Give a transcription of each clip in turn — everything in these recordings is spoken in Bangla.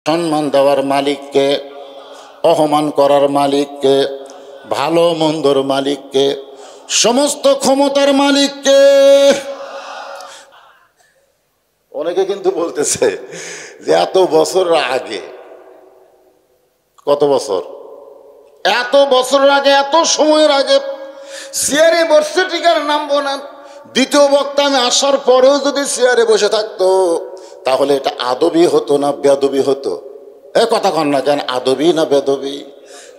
সম্মান দেওয়ার মালিককে, অপমান করার মালিককে, ভালো মন্দর মালিককে, সমস্ত ক্ষমতার মালিককে। অনেকে কিন্তু বলতেছে যে এত বছর আগে, কত বছর, এত বছরের আগে, এত সময়ের আগে চেয়ারে বসে টিকার নামবো না। দ্বিতীয় বক্তা আমি আসার পরেও যদি চেয়ারে বসে থাকতো তাহলে এটা আদবি হতো না বেদবি হতো? কথা কন না কেন, আদবি না বেদবি?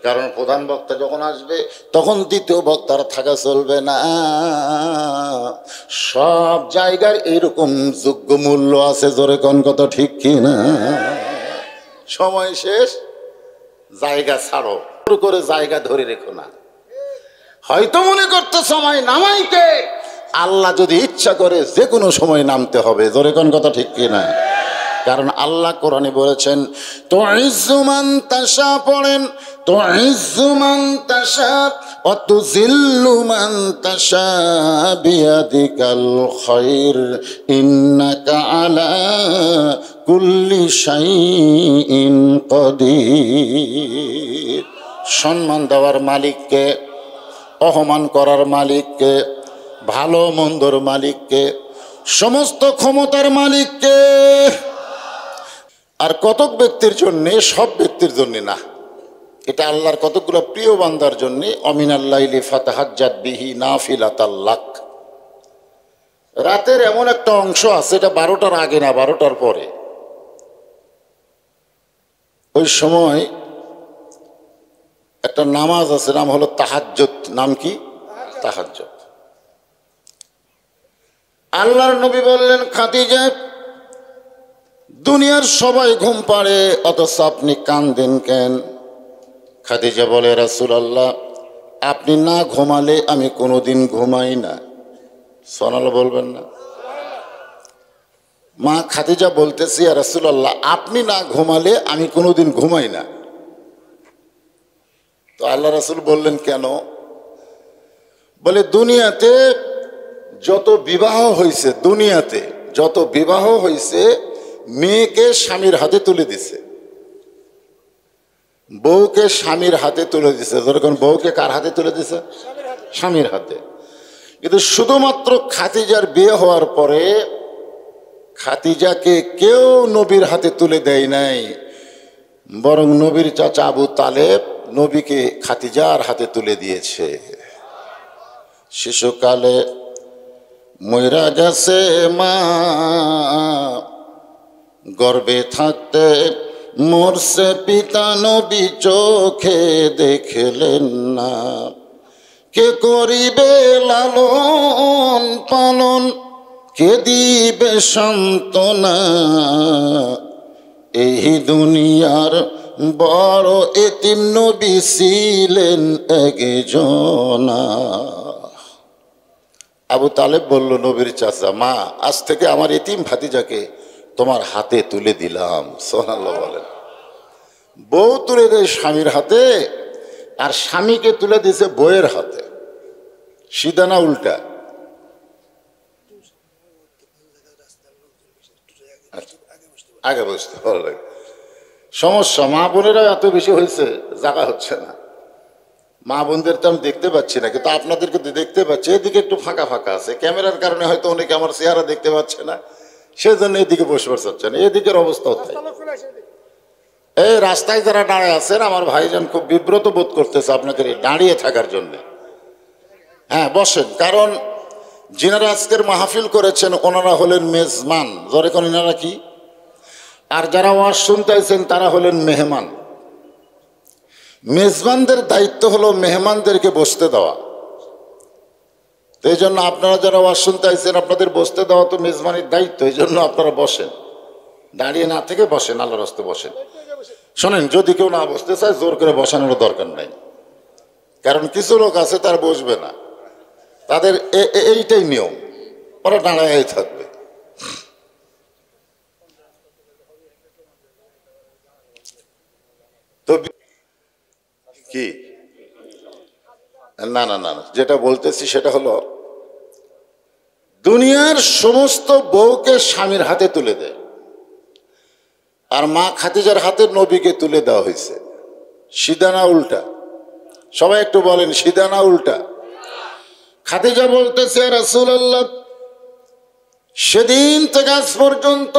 কারণ প্রধান বক্তা যখন আসবে তখন দ্বিতীয় বক্তার থাকা চলবে না। সব জায়গার এরকম যোগ্য মূল্য আছে, জোরে কোন কথা ঠিক কি না? সময় শেষ, জায়গা ছাড়ো, করে জায়গা ধরে রেখো না। হয়তো মনে করতে সময় নামাইতে, আল্লাহ যদি ইচ্ছা করে যে কোনো সময় নামতে হবে, জোরে কোন কথা ঠিক কি না? কারণ আল্লাহ কোরআনে বলেছেন তো ইজ্জুমান তাশা, পড়েন তো ইজ্জুমান তাশা ওয়া তুযিল্লু মান তাশা বিয়াদিকাল খায়র ইন্নাকা আলা কুল্লি শাইইন কাদির। সম্মান দেওয়ার মালিককে, অপমান করার মালিককে, ভালো মন্দর মালিককে, সমস্ত ক্ষমতার মালিককে। আর কতক ব্যক্তির জন্যে, সব ব্যক্তির জন্য না, এটা আল্লাহর কতকগুলো প্রিয় বান্দার জন্যে। অমিনাল্লাইলি ফাতাহাজ্জাত বিহি নাফিলাতাল লাক। রাতের এমন একটা অংশ আছে, এটা 12টার আগে না 12টার পরে, ওই সময় একটা নামাজ আছে, নাম হলো তাহাজ্জুদ। নাম কি? তাহাজ্জুদ। আল্লাহর নবী বললেন, খাদিজা, দুনিয়ার সবাই ঘুম পাড়ে অথচ আপনি কাঁদেন কেন? খাদিজা বলে, রাসূলুল্লাহ, আপনি না ঘুমালে আমি কোনোদিন ঘুমাই না। সুবহানাল্লাহ বলবেন না? মা খাদিজা বলতেছি, রাসূলুল্লাহ, আপনি না ঘুমালে আমি কোনোদিন ঘুমাই না। তো আল্লাহ রাসূল বললেন, কেন? বলে, দুনিয়াতে যত বিবাহ হয়েছে, দুনিয়াতে যত বিবাহ হয়েছে, মেয়েকে স্বামীর হাতে তুলে দিছে, বউকে স্বামীর হাতে তুলে দিছে। যখন বউকে কার হাতে তুলে দিছে? স্বামীর হাতে। কিন্তু শুধুমাত্র খাদিজার বিয়ে হওয়ার পরে খাদিজাকে কেউ নবীর হাতে তুলে দেয় নাই, বরং নবীর চাচা আবু তালেব নবীকে খাদিজার হাতে তুলে দিয়েছে। শিশুকালে মইরা গেছে মা, গর্ভে থাকতে মরছে পিতা, নবী চোখে দেখলেন না। কে করিবে লালন পালন, কে দিবে সান্ত্বনা, এই দুনিয়ার বড় এতিম নবী ছিলেন একজনা। আবু তালেব বলল, নবীর চাচা, মা, আজ থেকে আমার এতিম ভাতিজাকে তোমার হাতে তুলে দিলাম। সুবহানাল্লাহ বলেন। বউ তুলে দেয় স্বামীর হাতে, আর স্বামীকে তুলে দিয়েছে বউয়ের হাতে। সিধা না উল্টা? আগে বসতে ভালো লাগে। সমস্যা, মা বোনেরা এত বেশি হয়েছে, জায়গা হচ্ছে না। মা বোনদের তো আমি দেখতে পাচ্ছি না, কিন্তু আপনাদেরকে দেখতে পাচ্ছি। এদিকে একটু ফাঁকা ফাঁকা আছে, ক্যামেরার কারণে হয়তো অনেকে আমার চেহারা দেখতে পাচ্ছে না, সেজন্য এদিকে বসবার চাচ্ছে না। এদিকের অবস্থা হচ্ছে, এই রাস্তায় যারা দাঁড়িয়ে আছেন, আমার ভাইজান খুব বিব্রত বোধ করতেছে আপনাদের দাঁড়িয়ে থাকার জন্য। হ্যাঁ, বসেন, কারণ যিনারা আজকের মাহফিল করেছেন ওনারা হলেন মেজমান। জোরে কোন এনারা কি? আর যারা ওয়াজ শুনতে আছেন তারা হলেন মেহমান। মেজবানদের দায়িত্ব হলো মেহমানদেরকে বসতে দেওয়া। এই জন্য আপনারা যারা ওয়াজ শুনতে আছেন, আপনাদের বসতে দেওয়া তো মেজবানের দায়িত্ব। এই জন্য আপনারা বসেন, দাঁড়িয়ে না থেকে বসেন, আল্লাহর রাস্তায় বসেন। শোনেন, যদি কেউ না বসতে চায় জোর করে বসানোর দরকার নাই, কারণ কিছু লোক আছে তার বসবে না, তাদের এইটাই নিয়ম, ওরা দাঁড়ায় থাকবে। তো কি না না না, যেটা বলতেছি সেটা হলো, দুনিয়ার সমস্ত বউকে স্বামীর হাতে তুলে দেয়, আর মা খাদিজার হাতে নবীকে তুলে দেওয়া হয়েছে। সিধা না উল্টা? সবাই একটু বলেন, সিধা না উল্টা? খাদিজা বলতেছে, রাসূলুল্লাহ, সেদিন থেকে আজ পর্যন্ত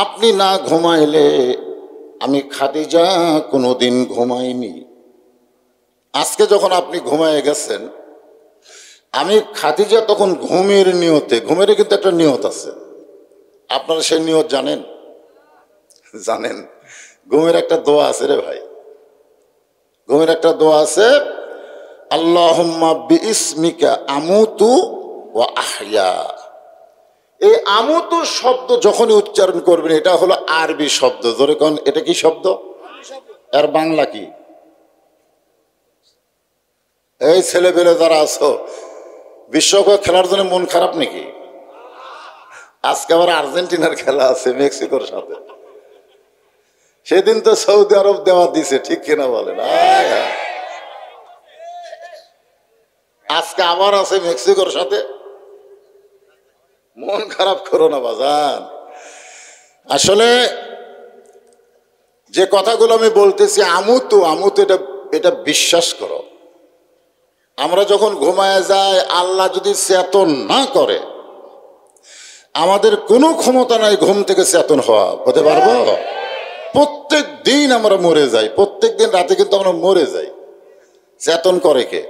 আপনি না ঘুমাইলে আমি খাদিজা কোনোদিন ঘুমাইনি। আজকে যখন আপনি ঘুমায় গেছেন, আমি খাদিজা তখন ঘুমের নিয়তে, ঘুমের কিন্তু একটা নিয়ত আছে, আপনারা সেই নিয়ত জানেন? জানেন? ঘুমের একটা দোয়া আছে রে ভাই, ঘুমের একটা দোয়া আছে, আল্লাহুম্মা বিইসমিকা আমুতু ওয়া আহইয়া। এই আমুতু শব্দ যখনই উচ্চারণ করবেন, এটা হলো আরবি শব্দ। ধরে কোন, এটা কি শব্দ? আর বাংলা কি? এই ছেলেপেলে যারা আছো, বিশ্বকাপ খেলার জন্য মন খারাপ নাকি? আজকে আবার আর্জেন্টিনার খেলা আছে মেক্সিকোর সাথে। সেদিন তো সৌদি আরব দেওয়া দিছে, ঠিক কিনা বলেন? আজকে আবার আছে মেক্সিকোর সাথে। মন খারাপ করো না বাজান। আসলে যে কথাগুলো আমি বলতেছি, আমুতু আমুতু, এটা বিশ্বাস করো। আমরা যখন ঘুমায় যাই, আল্লাহ যদি চেতন না করে, আমাদের কোনো ক্ষমতা নাই ঘুম থেকে চেতন হতে পারবো? প্রত্যেক দিন আমরা মরে যাই, প্রত্যেক দিন রাতে কিন্তু আমরা মরে যাই। চেতন করে কে?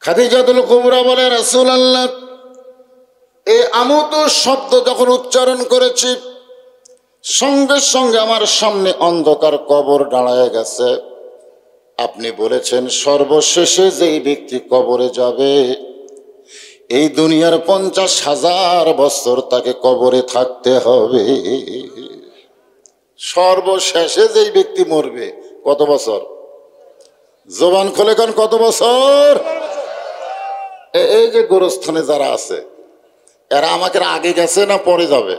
খাদিজাতুল কুবরা বলে, রাসূলুল্লাহ, এই আমুতু শব্দ যখন উচ্চারণ করেছি, সঙ্গে সঙ্গে আমার সামনে অন্ধকার কবর দাঁড়ায় গেছে। আপনি বলেছেন সর্বশেষে যেই ব্যক্তি কবরে যাবে, এই দুনিয়ার 50,000 বছর তাকে কবরে থাকতে হবে। সর্বশেষে যেই ব্যক্তি মরবে, কত বছর? জবান খুলে কোন, কত বছর? এই যে গোরস্থানে যারা আছে, এরা আমাকে আগে গেছে না পরে যাবে?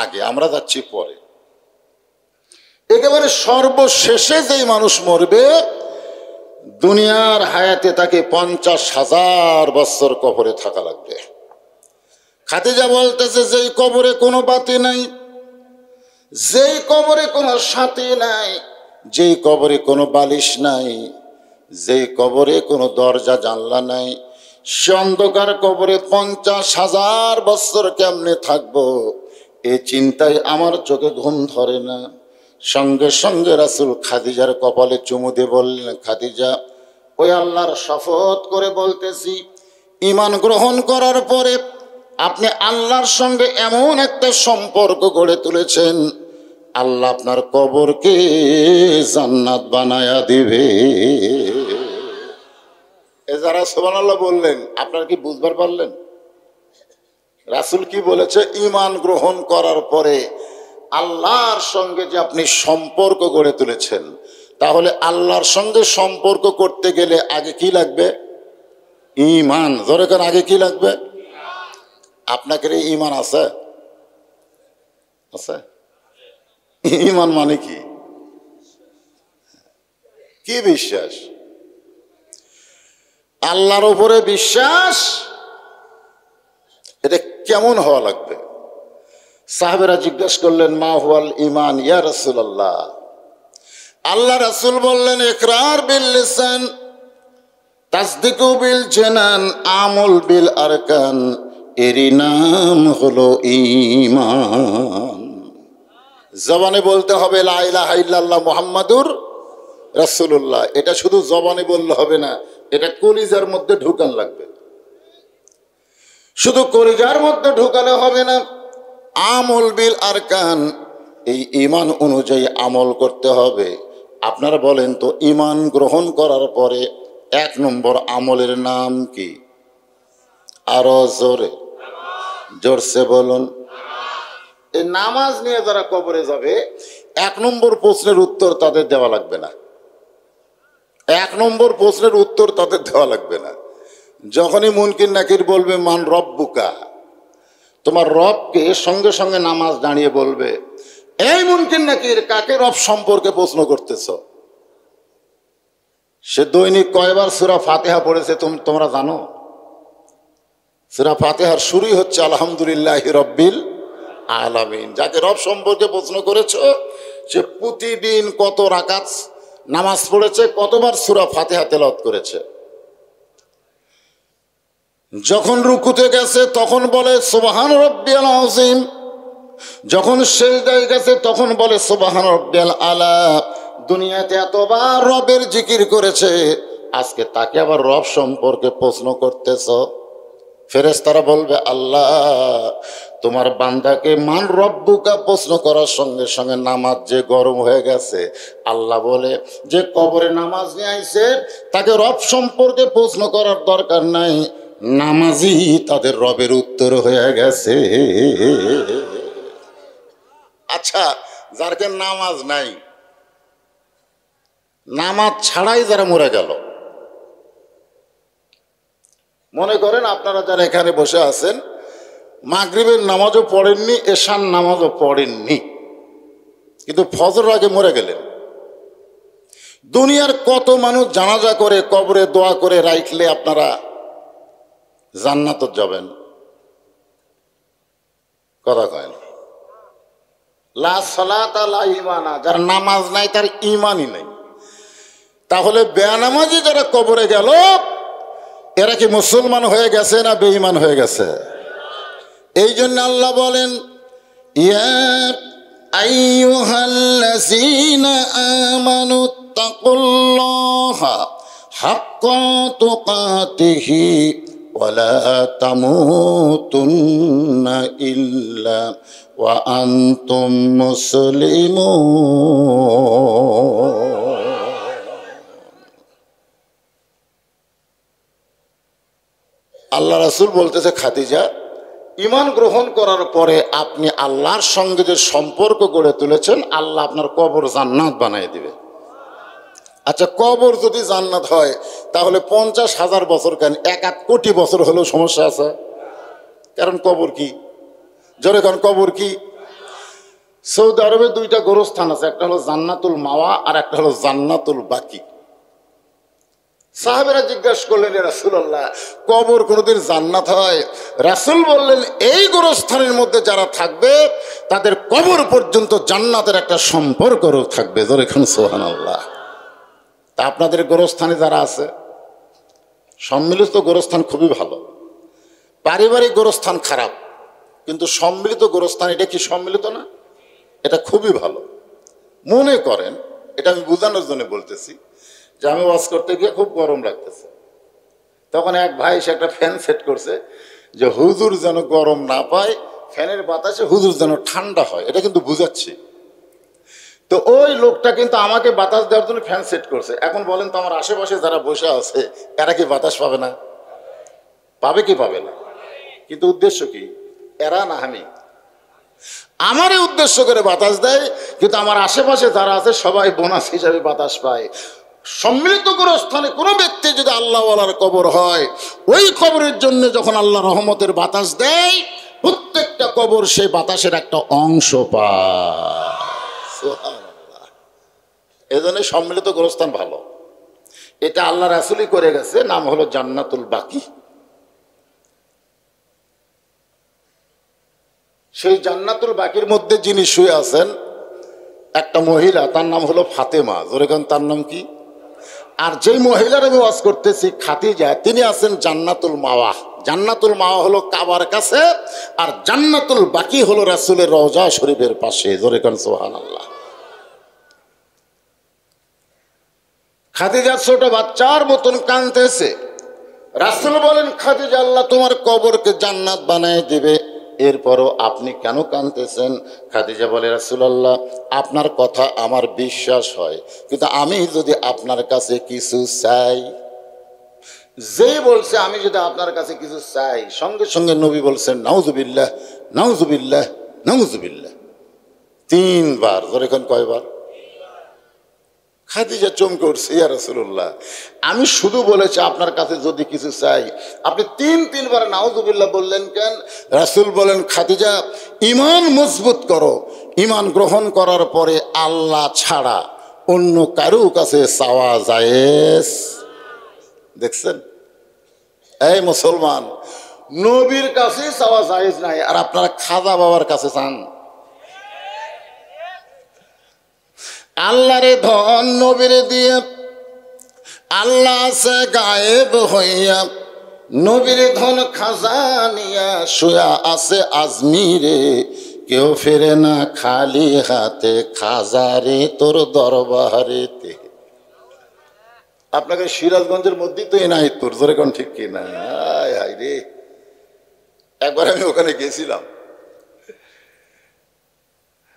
আগে, আমরা যাচ্ছি পরে। একেবারে সর্বশেষে যেই মানুষ মরবে, দুনিয়ার হায়াতে তাকে 50,000 বছর কবরে থাকা লাগবে। খাদিজা বলতেছে, যেই কবরে কোনো বাতি নাই, যেই কবরে কোনো সাথী নাই, যেই কবরে কোনো বালিশ নাই, যেই কবরে কোনো দরজা জানলা নাই, সে অন্ধকার কবরে 50,000 বছর কেমনে থাকবো, এই চিন্তায় আমার চোখে ঘুম ধরে না। সঙ্গে সঙ্গে রাসূল খাদিজার কপালে চুমু দিয়ে বললেন, খাদিজা, ওই আল্লাহর শপথ করে বলতেছি, ঈমান গ্রহণ করার পরে আপনি আল্লাহর সঙ্গে এমন একটা সম্পর্ক গড়ে তুলেছেন, আল্লাহ আপনার কবরকে জান্নাত বানায়া দিবে। এ যারা সুবহানাল্লাহ বললেন, আপনারা কি বুঝবার পারলেন? রাসূল কি বলেছে? ঈমান গ্রহণ করার পরে আল্লাহর সঙ্গে যে আপনি সম্পর্ক গড়ে তুলেছেন, তাহলে আল্লাহর সঙ্গে সম্পর্ক করতে গেলে আগে কি লাগবে? ঈমান। ধরে কেন, আগে কি লাগবে? আপনাকে ঈমান আছে? আছে? ঈমান মানে কি? কি বিশ্বাস? আল্লাহর উপরে বিশ্বাস। এটা কেমন হওয়া লাগবে? সাহাবেরা জিজ্ঞাসা করলেন, মা হুয়াল ঈমান ইয়া রাসূলুল্লাহ? আল্লাহ রাসূল বললেন, ইকরার বিল লিসান, তাসদীকু বিল জানান, আমল বিল আরকান, এরই নাম হলো ঈমান। জবানে বলতে হবে লা ইলাহা ইল্লাল্লাহ মুহাম্মাদুর রাসূলুল্লাহ। এটা শুধু জবানে বললে হবে না, এটা কলিজার মধ্যে ঢুকান লাগবে। শুধু কলিজার মধ্যে ঢুকালে হবে না, আমল বিল আরকান, এই ঈমান অনুযায়ী আমল করতে হবে। আপনারা বলেন তো, ঈমান গ্রহণ করার পরে 1 নম্বর আমলের নাম কি? আরো জোরে, জোরসে বলুন। এই নামাজ নিয়ে যারা কবরে যাবে, 1 নম্বর প্রশ্নের উত্তর তাদের দেওয়া লাগবে না। 1 নম্বর প্রশ্নের উত্তর তাদের দেওয়া লাগবে না। যখনই মুনকির নাকির বলবে মান রব্বুকা, তোমার রবকে, সঙ্গে সঙ্গে নামাজ দাঁড়িয়ে বলবে, এই মুনকির নাকির, কাকে রব সম্পর্কে প্রশ্ন করতেছ? সে দৈনিক কয়বার সূরা ফাতিহা পড়েছে তোমরা জানো? সূরা ফাতিহার শুরুই হচ্ছে আলহামদুলিল্লাহি রাব্বিল আলামিন। যাকে রব সম্পর্কে প্রশ্ন করেছো সে প্রতিদিন কত রাকাত নামাজ পড়েছে, কতবার সূরা ফাতিহা তেলাওয়াত করেছে। যখন রুকুতে গেছে তখন বলে সুবহান রাব্বিয়াল আযীম, যখন সিজদায় গেছে তখন বলে সুবহান রাব্বিয়াল আলা। দুনিয়াতে এতবার রবের জিকির করেছে, আজকে তাকে আবার রব সম্পর্কে প্রশ্ন করতেছ। ফেরেশতারা বলবে আল্লাহ তোমার বান্দাকে মান রব্বুকা প্রশ্ন করার সঙ্গে সঙ্গে নামাজ যে গরম হয়ে গেছে। আল্লাহ বলে যে কবরে নামাজ নিয়ে আইছে তাকে রব সম্পর্কে প্রশ্ন করার দরকার নাই, নামাজই তাদের রবের উত্তর হয়ে গেছে। আচ্ছা, যারকে নামাজ নাই, নামাজ ছাড়াই যারা মরে গেল, মনে করেন আপনারা যারা এখানে বসে আছেন মাগরিবের নামাজও পড়েননি, এশার নামাজও পড়েননি, কিন্তু ফজর আগে মরে গেলেন। দুনিয়ার কত মানুষ জানাজা করে কবরে দোয়া করে রাখলে আপনারা জান্নাত যাবেন? কথা কয় না। লা সালাতা লা ঈমানা, যার নামাজ নাই তার ঈমানই নাই। তাহলে বেনামাজি যারা কবরে গেল এরা কি মুসলমান হয়ে গেছে না বেঈমান হয়ে গেছে? এই জন্য আল্লাহ বলেন ইয়া আইয়ুহাল্লাযীনা আমানু তাকুল্লাহা হাক্কা তুকাতিহি ওয়া লা তামুতুন্না ইল্লা ওয়া আনতুম মুসলিমুন। আল্লাহ রাসূল বলতেছে খাদিজা ঈমান গ্রহণ করার পরে আপনি আল্লাহর সঙ্গে যে সম্পর্ক গড়ে তুলেছেন আল্লাহ আপনার কবর জান্নাত বানিয়ে দিবে। আচ্ছা, কবর যদি জান্নাত হয় তাহলে 50,000 বছর কেন 1 কোটি বছর হলেও সমস্যা আছে? কারণ কবর কি, জোরে কোন কবর কি? সৌদি আরবে 2টা গোরস্থান আছে, একটা হলো জান্নাতুল মাওয়া আর একটা হলো জান্নাতুল বাকি। সাহাবেরা জিজ্ঞাসা করলেন রাসূলুল্লাহ কবর কোনদিন জান্নাত হয়? রাসূল বললেন এই গোরস্থানের মধ্যে যারা থাকবে তাদের কবর পর্যন্ত জান্নাতের একটা সম্পর্ক থাকবে। জোরে খান সুবহানাল্লাহ। তা আপনাদের গোরস্থানে যারা আছে, সম্মিলিত গোরস্থান খুবই ভালো, পারিবারিক গোরস্থান খারাপ, কিন্তু সম্মিলিত গোরস্থান এটা কি সম্মিলিত না? এটা খুবই ভালো। মনে করেন, এটা আমি বোঝানোর জন্য বলতেছি যে আমি ওয়াজ করতে গিয়ে খুব গরম লাগতেছে, তখন এক ভাই সে একটা ফ্যান সেট করছে যে হুজুর যেন গরম না পায়, ফ্যানের বাতাসে হুজুর যেন ঠান্ডা হয়, এটা কিন্তু বুঝাচ্ছি। তো ওই লোকটা কিন্তু আমাকে বাতাস দেওয়ার জন্য ফ্যান সেট করছে। এখন বলেন তো আমার আশেপাশে যারা বসে আছে এরা কি বাতাস পাবে না? পাবে কি পাবে না? কিন্তু উদ্দেশ্য কি? এরা না আমি, আমারই উদ্দেশ্য করে বাতাস দেয়, কিন্তু আমার আশেপাশে যারা আছে সবাই বোনাস হিসাবে বাতাস পায়। সম্মিলিত গোরস্থানে কোনো ব্যক্তি যদি আল্লাহওয়ালার কবর হয়, ওই কবরের জন্য যখন আল্লাহ রহমতের বাতাস দেয় প্রত্যেকটা কবর সেই বাতাসের একটা অংশ পায়। সুবহানাল্লাহ। এজন্য সম্মিলিত গোরস্থান ভালো। এটা আল্লাহ রাসূলই করে গেছে, নাম হলো জান্নাতুল বাকি। সেই জান্নাতুল বাকির মধ্যে যিনি শুয়ে আছেন একটা মহিলা, তার নাম হলো ফাতেমা। জোরে কোন তার নাম কি? আর যেই মহিলার আমি ওয়াজ করতেছি খাদিজা, তিনি আছেন জান্নাতুল মাওয়া। জান্নাতুল মাওয়া হলো কাবার কাছে, আর জান্নাতুল বাকি হলো রাসূলের রওজা শরীফের পাশে। জোরে কোন সুবহানাল্লাহ। খাদিজা ছোট বাচ্চার মতন কাঁদতেছে। রাসূল বলেন খাদিজা আল্লাহ তোমার কবরকে জান্নাত বানায় দিবে, এরপরও আপনি কেন কাঁদতেছেন? খাদিজা বলে রাসূলুল্লাহ আপনার কথা আমার বিশ্বাস হয়, কিন্তু আমি যদি আপনার কাছে কিছু চাই, যে বলছে আমি যদি আপনার কাছে কিছু চাই, সঙ্গে সঙ্গে নবী বলছেন নাউজুবিল্লাহ নাউজুবিল্লাহ নাউজুবিল্লাহ 3 বার। জোরে কোন কয়বার? খাদিজা চমকে উঠছে, ইয়া রাসূলুল্লাহ আমি শুধু বলেছি আপনার কাছে যদি কিছু চাই, আপনি 3 বার নাউজুবিল্লাহ বললেন কেন? রাসূল বলেন খাদিজা ঈমান মজবুত করো, ঈমান গ্রহণ করার পরে আল্লাহ ছাড়া অন্য কারো কাছে চাওয়া জায়েজ। দেখছেন এই মুসলমান, নবীর কাছে চাওয়া জায়েজ নাই, আর আপনারা খাজা বাবার কাছে চান। আল্লাহরে ধন নবীরে দিয়ে, আল্লাহ আছে গায়েব হইয়া, নবীর ধন খাজা নিয়া শুয়া আছে আজমিরে, কেউ ফেরে না খালি হাতে, খাজারে তোর দরবারেতে। আপনাকে সিরাজগঞ্জের মধ্যেই তো এনায়েতপুর, জোরে কোন ঠিক কিনা? হায় রে, একবার আমি ওখানে গেছিলাম।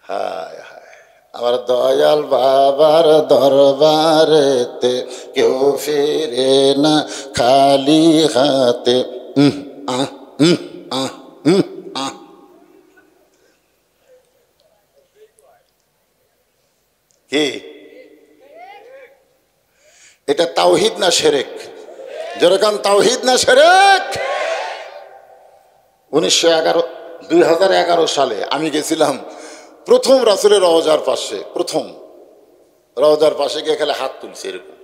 হায় হায়, আমার দয়াল বাবার দরবারেতে কেউ ফেরে না খালি হাতে। কি এটা তাওহীদ না শিরক? যেরকম তাওহীদ না শিরক। 2011 সালে আমি গেছিলাম প্রথম রাসূলের রওজার পাশে, প্রথম রওজার পাশে গিয়ে খেলে হাত তুলছে এরকম।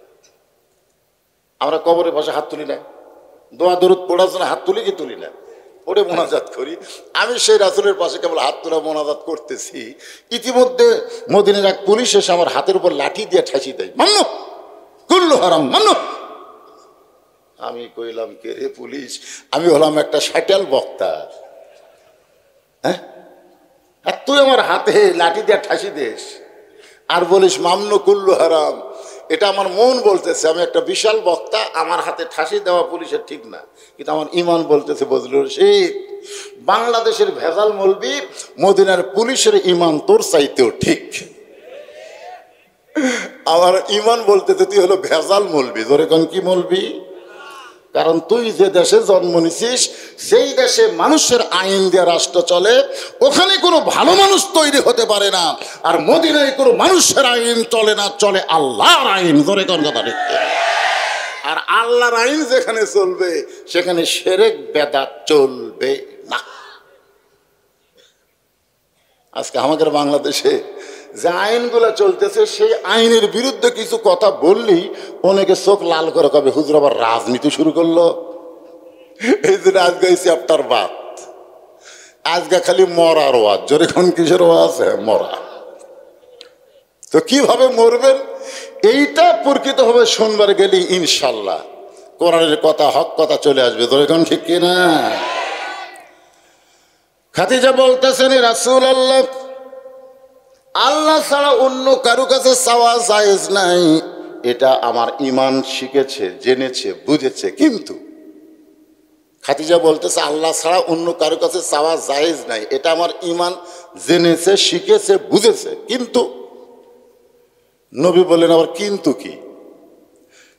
আমরা কবরের পাশে হাত তুলি না, দোয়া দরুদ পড়ার জন্য হাত তুলি কি তুলি না, পড়ে মোনাজাত করি। আমি সেই রাসূলের পাশে কেবল হাত তোলা মোনাজাত করতেছি, ইতিমধ্যে মদিনার এক পুলিশ এসে আমার হাতের উপর লাঠি দিয়ে ঠাসি দেয়, মান্নো কুল্লু হারাম মান্নো। আমি কইলাম, কে রে পুলিশ? আমি হলাম একটা শাটাল বক্তা, হ্যাঁ, আর তুই আমার হাতে লাঠি দিয়ে ঠাসি দিস আর বলিস মামনু কুল্লু হারাম। এটা আমার মন বলতেছে আমি একটা বিশাল বক্তা, আমার হাতে ঠাসি দেওয়া পুলিশের ঠিক না, কিন্তু আমার ইমান বলতেছে বজলুর শেখ, বাংলাদেশের ভেজাল মৌলবি, মদিনার পুলিশের ইমান তোর চাইতেও ঠিক। আমার ইমান বলতেছে তুই হলো ভেজাল মৌলবি। ধরে কোন কি মৌলবি? কারণ তুই যে দেশে জন্ম নিছিস সেই দেশে মানুষের আইন দিয়ে রাষ্ট্র চলে, ওখানে কোনো ভালো মানুষ তৈরি হতে পারে না। আর মদিনায় কোনো মানুষের আইন চলে না, চলে আল্লাহর আইন। ধরে কোন কথা ঠিক? আর আল্লাহর আইন যেখানে চলবে সেখানে শিরক বেদাত চলবে না। আজকে আমাদের বাংলাদেশে যে আইনগুলো চলতেছে সেই আইনের বিরুদ্ধে কিছু কথা বললেই অনেকে চোখ লাল করে কবে হুজুর আবার রাজনীতি শুরু করলো। এই যে আজকে এই চ্যাপ্টার বাদ, আজকে খালি মরার ওয়াজ। জোরে কোন কিসের ওয়াজ? মরা। তো কিভাবে মরবেন এইটা প্রকৃত হবে শুনবার গেলে ইনশাল্লাহ কোরআনের কথা, হক কথা চলে আসবে। জোরে কোন ঠিক কিনা? খাদিজা বলতেছেন, রাসূলুল্লাহ, আল্লাহ ছাড়া অন্য কারো কাছে চাওয়া জায়েজ নাই। এটা আমার ইমান শিখেছে, জেনেছে, বুঝেছে। কিন্তু খাদিজা বলতেছে আল্লাহ ছাড়া অন্য কারো কাছে চাওয়া জায়েজ নাই, এটা আমার ইমান জেনেছে, শিখেছে, বুঝেছে। কিন্তু নবী বললেন আবার কিন্তু কি?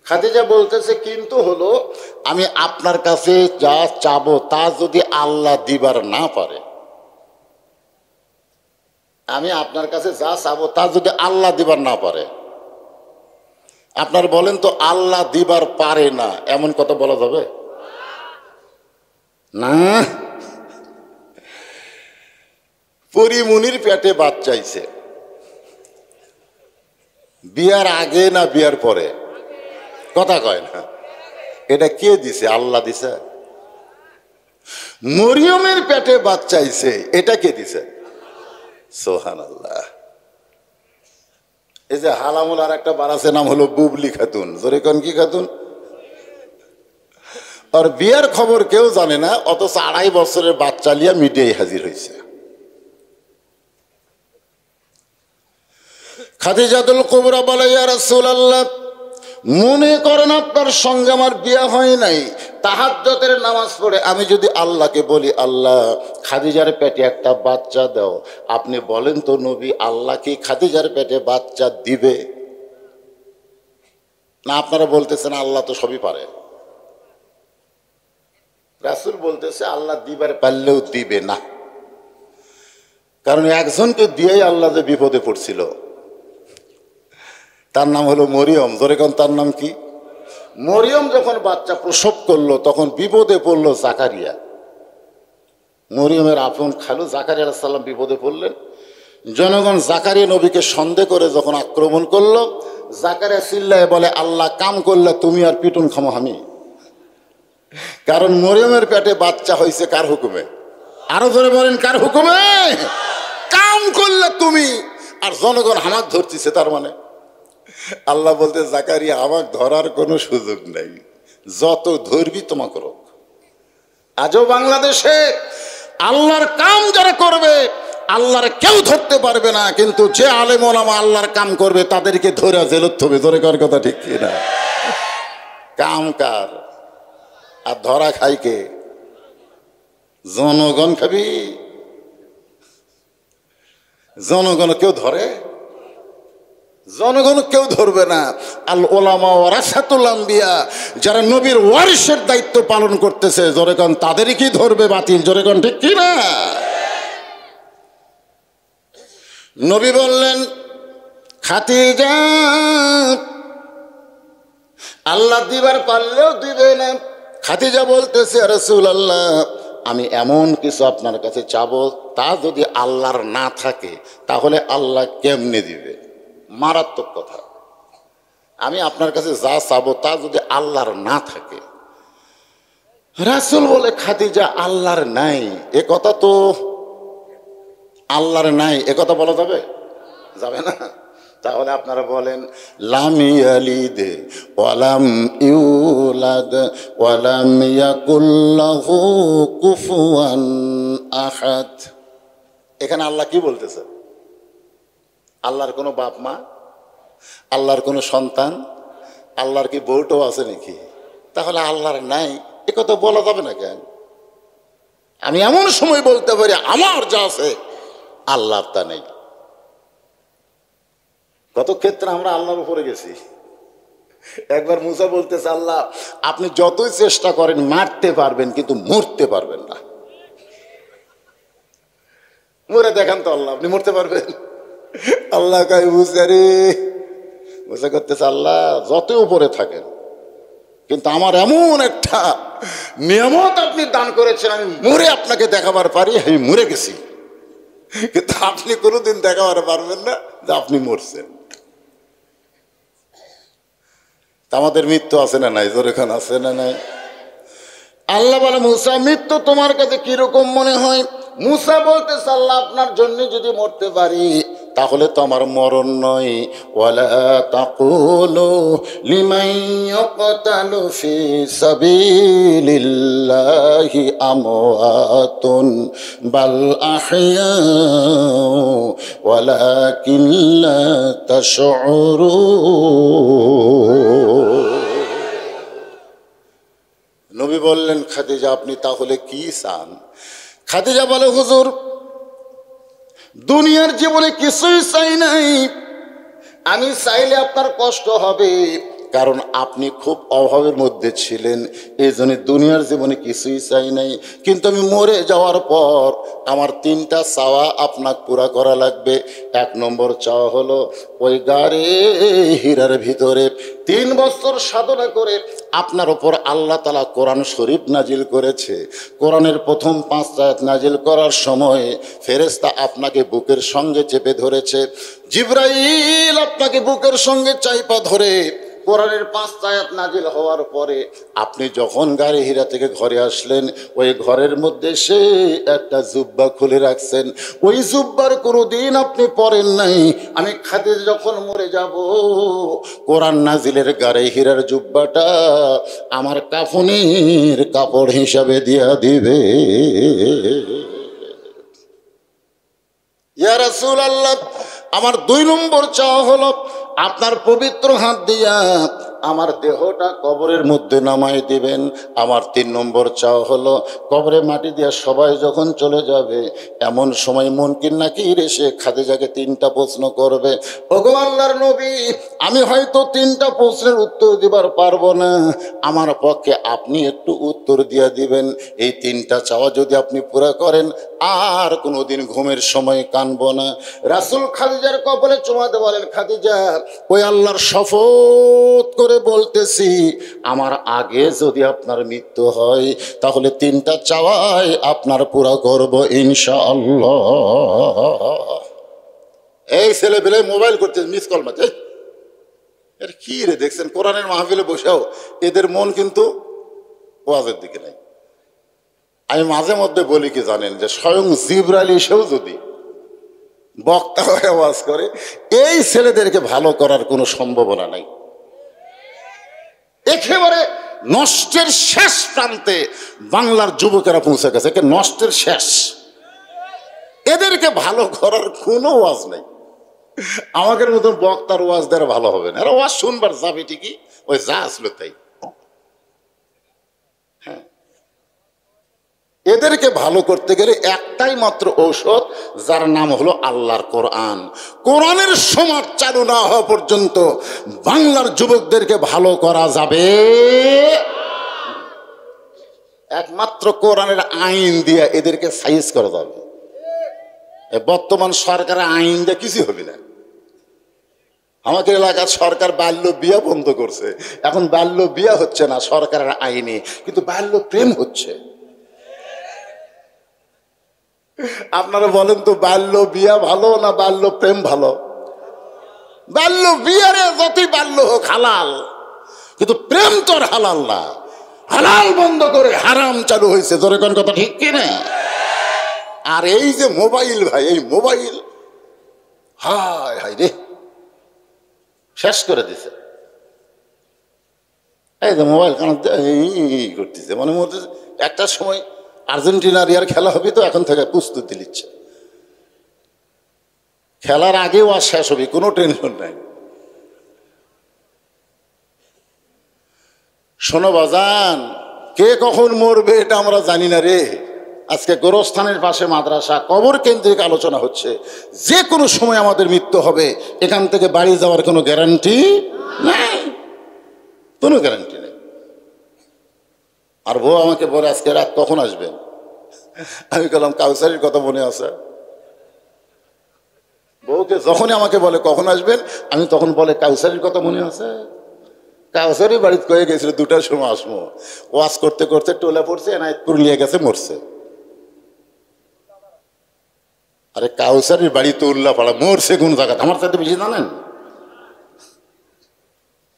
খাদিজা বলতেছে কিন্তু হলো আমি আপনার কাছে যা চাবো তা যদি আল্লাহ দিবার না পারে, আমি আপনার কাছে যা চাবো তা যদি আল্লাহ দিবার না পারে। আপনার বলেন তো আল্লাহ দিবার পারে না এমন কথা বলা যাবে না? পরিমনির পেটে বাচ্চা চাইছে, বিয়ার আগে না বিয়ার পরে? কথা কয় না। এটা কে দিছে? আল্লাহ দিছে। মরিয়মের পেটে বাচ্চা চাইছে, এটা কে দিছে? সুবহানাল্লাহ। এই যে হালামুল আর একটা বারাসে নাম হলো বুবলি খাতুন। জোরে কোন কি খাতুন? আর বিয়ার খবর কেউ জানে না, অথচ 2.5 বছরের বাচ্চা লিয়া মিডিয়ায় হাজির হয়েছে। খাদিজাতুল কুবরা বলে, ইয়া রাসূলুল্লাহ, মনে করেন আপনার সঙ্গে আমার বিয়ে হয় নাই, তাহাজ্জুদের নামাজ পড়ে আমি যদি আল্লাহকে বলি আল্লাহ খাদিজার পেটে একটা বাচ্চা দাও, আপনি বলেন তো নবী আল্লাহ কি খাদিজার পেটে বাচ্চা দিবে না? আপনারা বলতেছেন আল্লাহ তো সবই পারে। রাসূল বলতেছে আল্লাহ দিবার পারলেও দিবে না, কারণ একজনকে দিয়েই আল্লাহ যে বিপদে পড়ছিল তার নাম হলো মরিয়ম। জোরে কোন তার নাম কি? মরিয়ম যখন বাচ্চা প্রসব করলো তখন বিপদে পড়লো জাকারিয়া। মরিয়মের আপন খালু জাকারিয়া আলাইহিস সালাম বিপদে পড়লেন। জনগণ জাকারিয়া নবীকে সন্দেহ করে যখন আক্রমণ করলো, জাকারিয়া চিল্লায় বলে আল্লাহ কাম করলে তুমি আর পিটুন খামো আমি। কারণ মরিয়মের পেটে বাচ্চা হয়েছে কার হুকুমে? আরো ধরে বলেন কার হুকুমে? কাম করলে তুমি আর জনগণ হামাক ধরতেছে, তার মানে আল্লাহ বলতে জাকারিয়া আমাকে ধরার কোনো সুযোগ নাই, যত ধরবি তোমাকে রোগ। আজও বাংলাদেশে আল্লাহর কাম যারা করবে আল্লাহর কেউ ধরতে পারবে না, কিন্তু যে আলেম ওলামা আল্লাহর কাম করবে তাদেরকে ধরে জেলত হবে। ধরে কার কথা ঠিক কিনা? কাম কার আর ধরা খাই কে? জনগণ খাবি। জনগণ কেউ ধরে? জনগণ কেউ ধরবে না। আল ওলামা ওয়ারাসাতুল আম্বিয়া, যারা নবীর ওয়ারিসের দায়িত্ব পালন করতেছে জনগণ তাদেরই কি ধরবে বাতিল? জনগণ ঠিক কি না? নবী বললেন খাদিজা আল্লাহ দিবার পারলেও দিবে না। খাদিজা বলতেছে রাসূলুল্লাহ আমি এমন কিছু আপনার কাছে চাবো তা যদি আল্লাহর না থাকে তাহলে আল্লাহ কেমনে দিবে? মারাত্মক কথা। আমি আপনার কাছে যা চাবো তা যদি আল্লাহর না থাকে। রাসূল বলে খাদিজা আল্লাহর নাই এ কথা তো আল্লাহর নাই এ কথা বলা যাবে? যাবে না। তাহলে আপনারা বলেন লাম ইয়ালিদ ওয়ালাম ইউলাদ ওয়ালাম ইয়াকুল লাহু কুফুয়ান আহাদ। এখানে আল্লাহ কি বলতেছে? আল্লাহর কোনো বাপ মা, আল্লাহর কোনো সন্তান, আল্লাহর কি বউটাও আছে নাকি? তাহলে আল্লাহর নাই এ কথা বলা যাবে না কেন? আমি এমন সময় বলতে পারি আমার যা আছে আল্লাহর তা নেই। কত ক্ষেত্রে আমরা আল্লাহর উপরে গেছি। একবার মুসা বলতেছে আল্লাহ আপনি যতই চেষ্টা করেন মারতে পারবেন কিন্তু মরতে পারবেন না। মরে দেখান তো আল্লাহ আপনি মরতে পারবেন? আল্লাহ কয় মুসা রে, মুসা করতেছে আল্লাহ যতই উপরে থাকেন কিন্তু আমার এমন একটা নিয়ামত আপনি দান করেছেন আমি মরে আপনাকে দেখাবার পারি, আমি মরে গেছি, কিন্তু আপনি কোনোদিন দেখাবার পারবেন না যে আপনি মরছেন। আমাদের মৃত্যু আছে না নাই? জোরেখান আছে না নাই? আল্লাহ বলে মুসা মৃত্যু তোমার কাছে কিরকম মনে হয়? মুসা বলতেছে আল্লাহ আপনার জন্য যদি মরতে পারি তাহলে তো আমার মরণ নয়। ওয়ালা তাকুলু লিমান ইয়াকতালু ফি সাবিলিল্লাহি আমওয়াতুন বাল আহইয়া ওয়ালাকিন লা তাশউরুন। নবী বললেন খাদিজা আপনি তাহলে কি চান? খাদিজা বলে হুজুর দুনিয়ার জীবনে কিছুই চাই নাই, আমি চাইলে আপনার কষ্ট হবে, কারণ আপনি খুব অভাবের মধ্যে ছিলেন, এই জন্য দুনিয়ার জীবনে কিছুই চাই নাই। কিন্তু আমি মরে যাওয়ার পর আমার তিনটা চাওয়া আপনাকে পুরা করা লাগবে। এক নম্বর চাওয়া হলো ওই গাড়ে হীরার ভিতরে 3 বছর সাধনা করে আপনার ওপর আল্লাহ তাআলা কোরআন শরীফ নাজিল করেছে। কোরআনের প্রথম 5 আয়াত নাজিল করার সময় ফেরেশতা আপনাকে বুকের সঙ্গে চেপে ধরেছে, জিবরাইল আপনাকে বুকের সঙ্গে চাইপা ধরে কোরআনের 5 আয়াত নাজিল হওয়ার পরে আপনি যখন গাড়ি হীরা থেকে ঘরে আসলেন ওই ঘরের মধ্যে সে একটা জুব্বা খুলে রাখছেন, ওই জুব্বার কোনোদিন আপনি পরেন নাই। আমি খাদিজা যখন মরে যাব কোরআন নাজিলের গাড়ি হীরার জুব্বাটা আমার কাফনের কাপড় হিসাবে দিয়া দিবে। ইয়া রাসূলুল্লাহ আমার 2 নম্বর চাওয়া হলো আপনার পবিত্র হাত দিয়া আমার দেহটা কবরের মধ্যে নামাই দিবেন। আমার 3 নম্বর চাওয়া হলো কবরে মাটি দিয়া সবাই যখন চলে যাবে এমন সময় মুনকির নাকির এসে খাদিজাকে 3টা প্রশ্ন করবে, ওগো আল্লাহর নবী আমি হয়তো 3টা প্রশ্নের উত্তর দিবার পারবো না, আমার পক্ষে আপনি একটু উত্তর দিয়া দিবেন। এই 3টা চাওয়া যদি আপনি পুরা করেন আর কোনোদিন ঘুমের সময় কানবো না। রাসূল খাদিজার কপালে চুমা দিয়ে বলেন খাদিজা ওই আল্লাহর শপথ করে বলতেছি আমার আগে যদি আপনার মৃত্যু হয় তাহলে 3টা চাওয়াই আপনার পুরা করব ইনশাআল্লাহ। এই ছেলে পেলে মোবাইল করতে মিস কল মারছে, এর কি রে দেখছেন কোরআনের মাহফিলে বসেও এদের মন কিন্তু ওয়াজের দিকে নাই। আমি মাঝে মধ্যে বলি কি জানেন, যে স্বয়ং জিবরাইল এসেও যদি বক্তা হয়ে ওয়াজ করে, এই ছেলেদেরকে ভালো করার কোনো সম্ভাবনা নাই। একেবারে নষ্টের শেষ প্রান্তে বাংলার যুবকেরা পৌঁছে গেছে, একে নষ্টের শেষ। এদেরকে ভালো করার কোনো ওয়াজ নেই। আমাদের মতন বক্তার ওয়াজ দ্বারা ভালো হবে না, এরা ওয়াজ শুনবার যাবে ঠিকই, ওই যা আসলো তাই। হ্যাঁ, এদেরকে ভালো করতে গেলে একটাই মাত্র ঔষধ, যার নাম হলো আল্লাহর কোরআন। কোরআনের সমাজ চালু না হওয়া পর্যন্ত বাংলার যুবকদেরকে ভালো করা যাবে একমাত্র কোরআনের আইন দিয়ে এদেরকে সাইজ করা যাবে। বর্তমান সরকারের আইন দিয়ে কিছু হবে না। আমাদের এলাকার সরকার বাল্য বিয়া বন্ধ করছে, এখন বাল্য বিয়া হচ্ছে না সরকারের আইনে, কিন্তু বাল্য প্রেম হচ্ছে। আপনারা বলেন তো, বাল্য বিয়া ভালো না বাল্য প্রেম ভালো? বাল্য বিয়ারে যতই বাল্য হোক হালাল, কিন্তু প্রেম তো আর হালাল না। হালাল বন্ধ করে হারাম চালু হয়েছে, জোরে কোন কথা ঠিক কিনা? আর এই যে মোবাইল ভাই, এই মোবাইল হায় হায় রে শেষ করে দিছে। এই যে মোবাইল কারণ করতেছে, মনে মনে একটা সময় আর্জেন্টিনার ইয়ার খেলা হবে, তো এখন থেকে প্রস্তুতি নিচ্ছে। খেলার আগেও আর শেষ হবে, কোনো টেনশন নাই। শোনো বাজান, কে কখন মরবে এটা আমরা জানি না রে। আজকে গোরস্থানের পাশে মাদ্রাসা, কবর কেন্দ্রিক আলোচনা হচ্ছে। যে কোনো সময় আমাদের মৃত্যু হবে, এখান থেকে বাড়ি যাওয়ার কোনো গ্যারান্টি নাই, কোনো গ্যারান্টি নেই। আর বউ আমাকে বলে, আজকে রাত কখন আসবেন? আমি বললাম, কাউসারির কথা মনে আছে? বউকে যখনই আমাকে বলে কখন আসবেন, আমি তখন বলে, কাউসারির কথা মনে আছে? কাউসারি বাড়িতে কয়ে গেছিল 2টার সময় আসবো। ওয়াজ করতে করতে টোলা পড়ছে, এনায়তপুর নিয়ে গেছে, মরছে। আরে কাউসারির বাড়ি তো উল্লাপাড়া, মরছে কোন জায়গাতে আমার সাথে বেশি জানেন?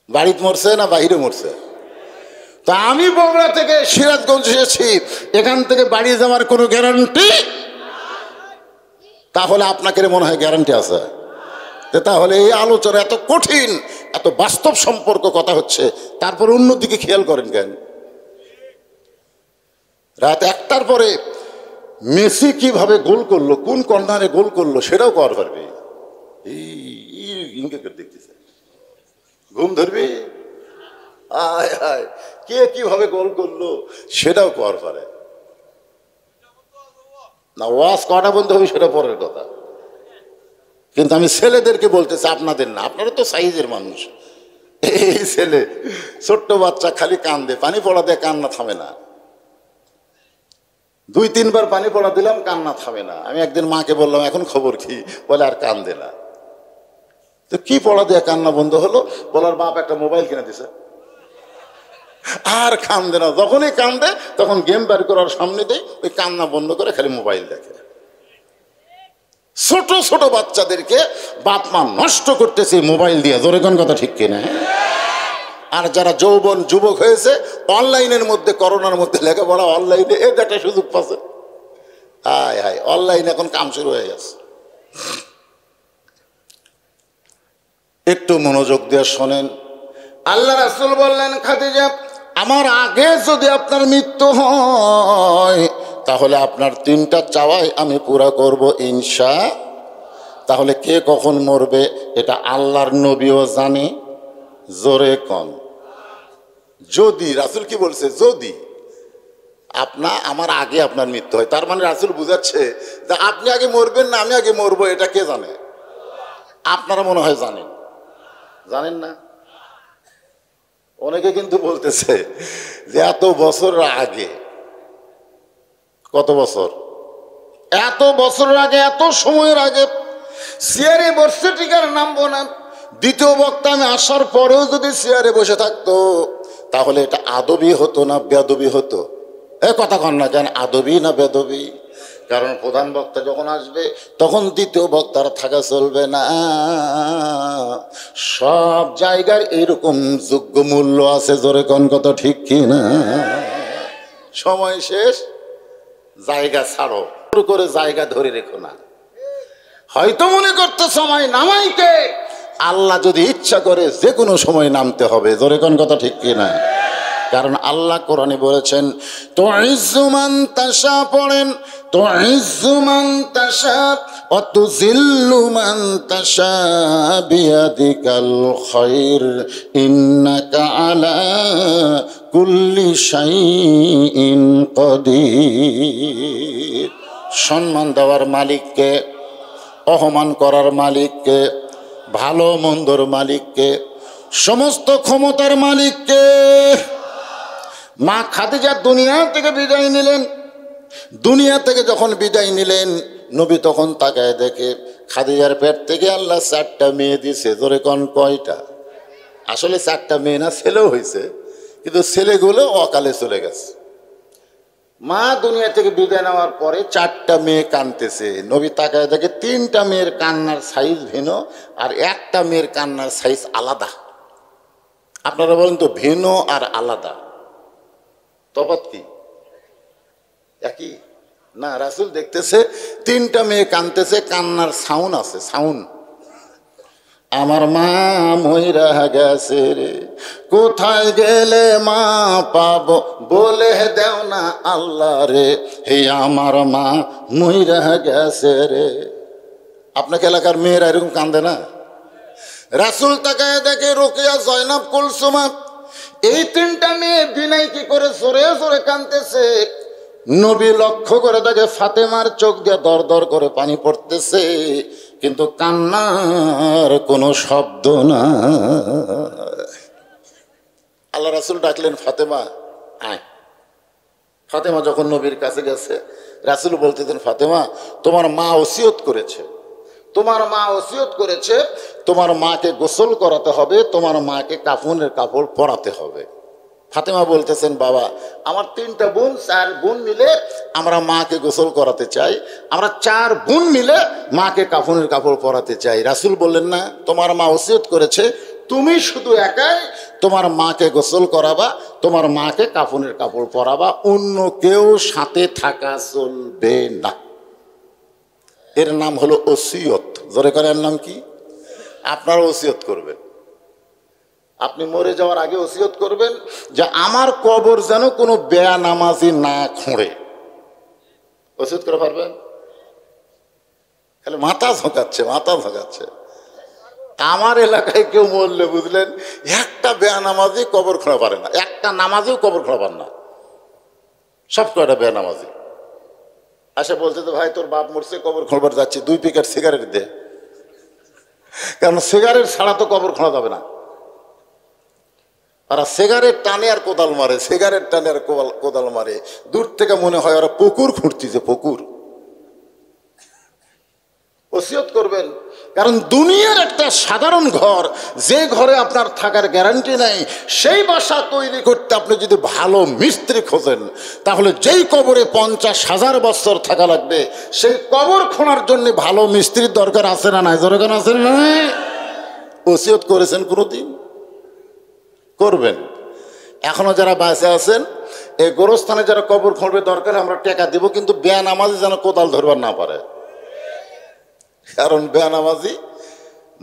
বাড়িতে মরছে না বাহিরে মরছে? তা আমি বগুড়া থেকে সিরাজগঞ্জ এসেছি, এখান থেকে বাড়ি যাওয়ার কোনো গ্যারান্টি? তাহলে আপনাকে মনে হয় গ্যারান্টি আছে? তাহলে এই আলোচনা এত কঠিন, এত বাস্তব সম্পর্ক কথা হচ্ছে, তারপর অন্যদিকে খেয়াল করেন কেন? রাত 1টার পরে মেসি কিভাবে গোল করলো, কোন কর্নারে গোল করলো সেটাও কর পারবে। দেখতেছে, ঘুম ধরবি, আয় আয় কে কিভাবে গোল করলো সেটাও কর পারে না। ওয়াজ কটা বন্ধ হবে সেটা পরের কথা, কিন্তু আমি ছেলেদেরকে বলতেছি, আপনাদের না, আপনারা তো সাইজের মানুষ। এই ছেলে ছোট্ট বাচ্চা খালি কান্দে, পানি পড়া দিয়ে কান্না থামে না। 2-3 বার পানি পড়া দিলাম, কান্না থামে না। আমি একদিন মাকে বললাম, এখন খবর কি? বলে আর কান্দে না। তো কি পড়া দিয়ে কান্না বন্ধ হলো? বলার বাপ একটা মোবাইল কিনে দিছে, আর কান্দে না। যখনই কান্দে তখন গেম বের করার সামনে দেয়, ওই কান্না বন্ধ করে খালি মোবাইল দেখে। ছোট ছোট বাচ্চাদেরকে বাপ মা নষ্ট করতেছে মোবাইল দিয়ে, জোরে কোন কথা ঠিক কিনা? আর যারা যৌবন যুবক হয়েছে, অনলাইনের মধ্যে, করোনার মধ্যে লেখাপড়া অনলাইনে, এ একটা সুযোগ পাচ্ছে। হায় হায়, অনলাইন এখন কাম শুরু হয়ে গেছে। একটু মনোযোগ দিয়ে শোনেন। আল্লাহ রাসূল বললেন, খাদিজা, আমার আগে যদি আপনার মৃত্যু হয়, তাহলে আপনার 3টা চাওয়াই আমি পুরা করব ইনশা। তাহলে কে কখন মরবে এটা আল্লাহর নবীও জানে, জোরে কন। যদি রাসূল কি বলছে, যদি আমার আগে আপনার মৃত্যু হয়, তার মানে রাসূল বুঝাচ্ছে যে আপনি আগে মরবেন না আমি আগে মরবো, এটা কে জানে? আপনারা মনে হয় জানেন, জানেন না? অনেকে কিন্তু বলতেছে যে এত বছর আগে, কত বছর, এত বছরের আগে, এত সময়ের আগে চেয়ারে বসে টিকার নামবো না। দ্বিতীয় বক্তা আমি আসার পরেও যদি চেয়ারে বসে থাকতো, তাহলে এটা আদবি হতো না বেদবি হতো? কথা কন না কেন, আদবি না বেদবি? কারণ প্রধান বক্তা যখন আসবে তখন দ্বিতীয় বক্তার থাকা চলবে না। সব জায়গার এইরকম যোগ্য মূল্য আছে, জোরে কোন কথা ঠিক কি না? সময় শেষ, জায়গা ছাড়ো, শুরু করে জায়গা ধরে রেখো না। হয়তো মনে করতে সময় নামাইকে, আল্লাহ যদি ইচ্ছা করে যে কোনো সময় নামতে হবে। জোরে কোন কথা ঠিক কিনা? কারণ আল্লাহ কোরআনে বলেছেন, তো ইজ্জুমান তাশা, পড়েন তো ইজ্জুমান তাশা ওয়া তুযিল্লু মান তাশা বিয়াদিকাল খায়র ইন্নাকা আলা কুল্লি শাইইন কাদির। সম্মান দেওয়ার মালিককে, অপমান করার মালিককে, ভালো মন্দর মালিককে, সমস্ত ক্ষমতার মালিককে। মা খাদিজা দুনিয়া থেকে বিদায় নিলেন। দুনিয়া থেকে যখন বিদায় নিলেন, নবী তখন তাকায় দেখে খাদিজার পেট থেকে আল্লাহ 4টা মেয়ে দিছে। জোরে কোন কয়টা? আসলে 4টা মেয়ে না, ছেলেও হয়েছে, কিন্তু ছেলেগুলো অকালে চলে গেছে। মা দুনিয়া থেকে বিদায় নেওয়ার পরে 4টা মেয়ে কাঁদতেছে। নবী তাকায় দেখে 3টা মেয়ের কান্নার সাইজ ভিন্ন, আর একটা মেয়ের কান্নার সাইজ আলাদা। আপনারা বলেন তো, ভিন্ন আর আলাদা তফাৎ কি? একই না? রাসূল দেখতেছে 3টা মেয়ে কাঁদতেছে, কান্নার সাউন্ড আছে, সাউন্ড। আমার মা মইরা গেছে রে, কোথায় গেলে মা পাবো, বলে দেও না আল্লাহ রে, হে আমার মা মইরা গেছে রে। আপনাকে এলাকার মেয়েরা এরকম কান্দে না? রাসূল তাকায় দেখে রোকেয়া, জয়নাব, কুলসুমা, এই 3টা মেয়ে বিনয় কি করে জোরে জোরে কাঁদতেছে। নবী লক্ষ্য করে দেখে ফাতেমার চোখ দিয়ে দর দর করে পানি পড়তেছে, কিন্তু কান্নার কোনো শব্দ না। আল্লাহ রাসূল ডাকলেন, ফাতেমা আয়। ফাতেমা যখন নবীর কাছে গেছে, রাসূল বলতেছেন, ফাতেমা তোমার মা ওসিয়ত করেছে, তোমার মা ওসিয়ত করেছে, তোমার মাকে গোসল করাতে হবে, তোমার মাকে কাফনের কাপড় পরাতে হবে। ফাতেমা বলতেছেন, বাবা আমার 3টা বোন, 4 বোন মিলে আমরা মাকে গোসল করাতে চাই, আমরা 4 বোন মিলে মাকে কাফনের কাপড় পরাতে চাই। রাসূল বললেন, না, তোমার মা ওসিয়ত করেছে তুমি শুধু একাই তোমার মাকে গোসল করাবা, তোমার মাকে কাফনের কাপড় পরাবা, অন্য কেউ সাথে থাকা চলবে না। এর নাম হলো ওসিয়ত। জোরে করে, এর নাম কি? আপনারা ওসিয়ত করবেন, আপনি মরে যাওয়ার আগে ওসিয়ত করবেন যে আমার কবর যেন কোনো বেনামাজি না খোঁড়ে। ওসিয়ত করে পারবেন? খালি মাথা ঝোঁকাচ্ছে, মাথা ঝোঁকাচ্ছে। আমার এলাকায় কেউ মরলে বুঝলেন, একটা বেনামাজি কবর খোঁড়া পারে না, একটা নামাজিও কবর খোঁড়া পারে না, সব কয়টা বেনামাজি। আসে বলছে, তো ভাই তোর বাপ মরছে, কবর খোঁড়বার যাচ্ছি, 2 প্যাকেট সিগারেট দে। কারণ সিগারেট ছাড়া তো কবর খোঁড়া যাবে না। আর সিগারেট টানে আর কোদাল মারে, সিগারেট টানে আর কোদাল মারে, দূর থেকে মনে হয় ওরা পুকুর খুঁড়তিছে, পুকুর। ওসিয়ত করবেন, কারণ দুনিয়ার একটা সাধারণ ঘর, যে ঘরে আপনার থাকার গ্যারান্টি নাই, সেই বাসা তৈরি করতে আপনি যদি ভালো মিস্ত্রি খোঁজেন, তাহলে যেই কবরে 50,000 বছর থাকা লাগবে, সেই কবর খোঁড়ার জন্য ভালো মিস্ত্রির দরকার আছে না নাই? দরকার আছে না নাই? ওসিয়ত করেছেন কোনোদিন? করবেন। এখনো যারা বাঁচে আছেন, এই গোরস্থানে যারা কবর খুঁড়বে, দরকার আমরা টাকা দিব, কিন্তু বেনামাজি যেন কোদাল ধরবার না পারে। কারণ বেনামাজি,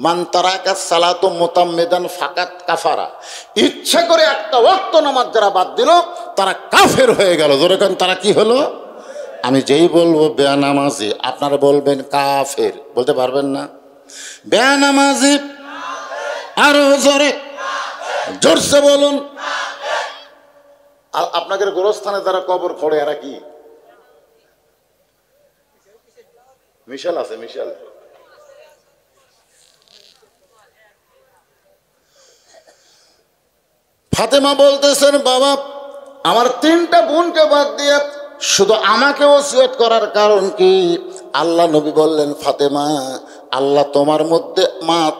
মান তারাকা সালাতু মুতাম্মিদান ফাকাত কাফারা, ইচ্ছা করে একটা ওয়াক্ত নামাজ যারা বাদ দিল, তারা কাফের হয়ে গেল। জোরে কারণ তারা কি হলো? আমি যেই বলবো বেনামাজি, আপনারা বলবেন কাফের, বলতে পারবেন না? বেনামাজি আরো জোরে, জোরসে বলুন। আপনাদের গোরস্থানে যারা কবর খোঁড়ে, এরা কি? মিশাল আছে, মিশাল। ফাতেমা বলতেছেন, বাবা আমার 3টা বোনকে বাদ দিয়ে শুধু আমাকে ওসিয়ত করার কারণ কি? আল্লাহ নবী বললেন, ফাতেমা আল্লাহ তোমার মধ্যে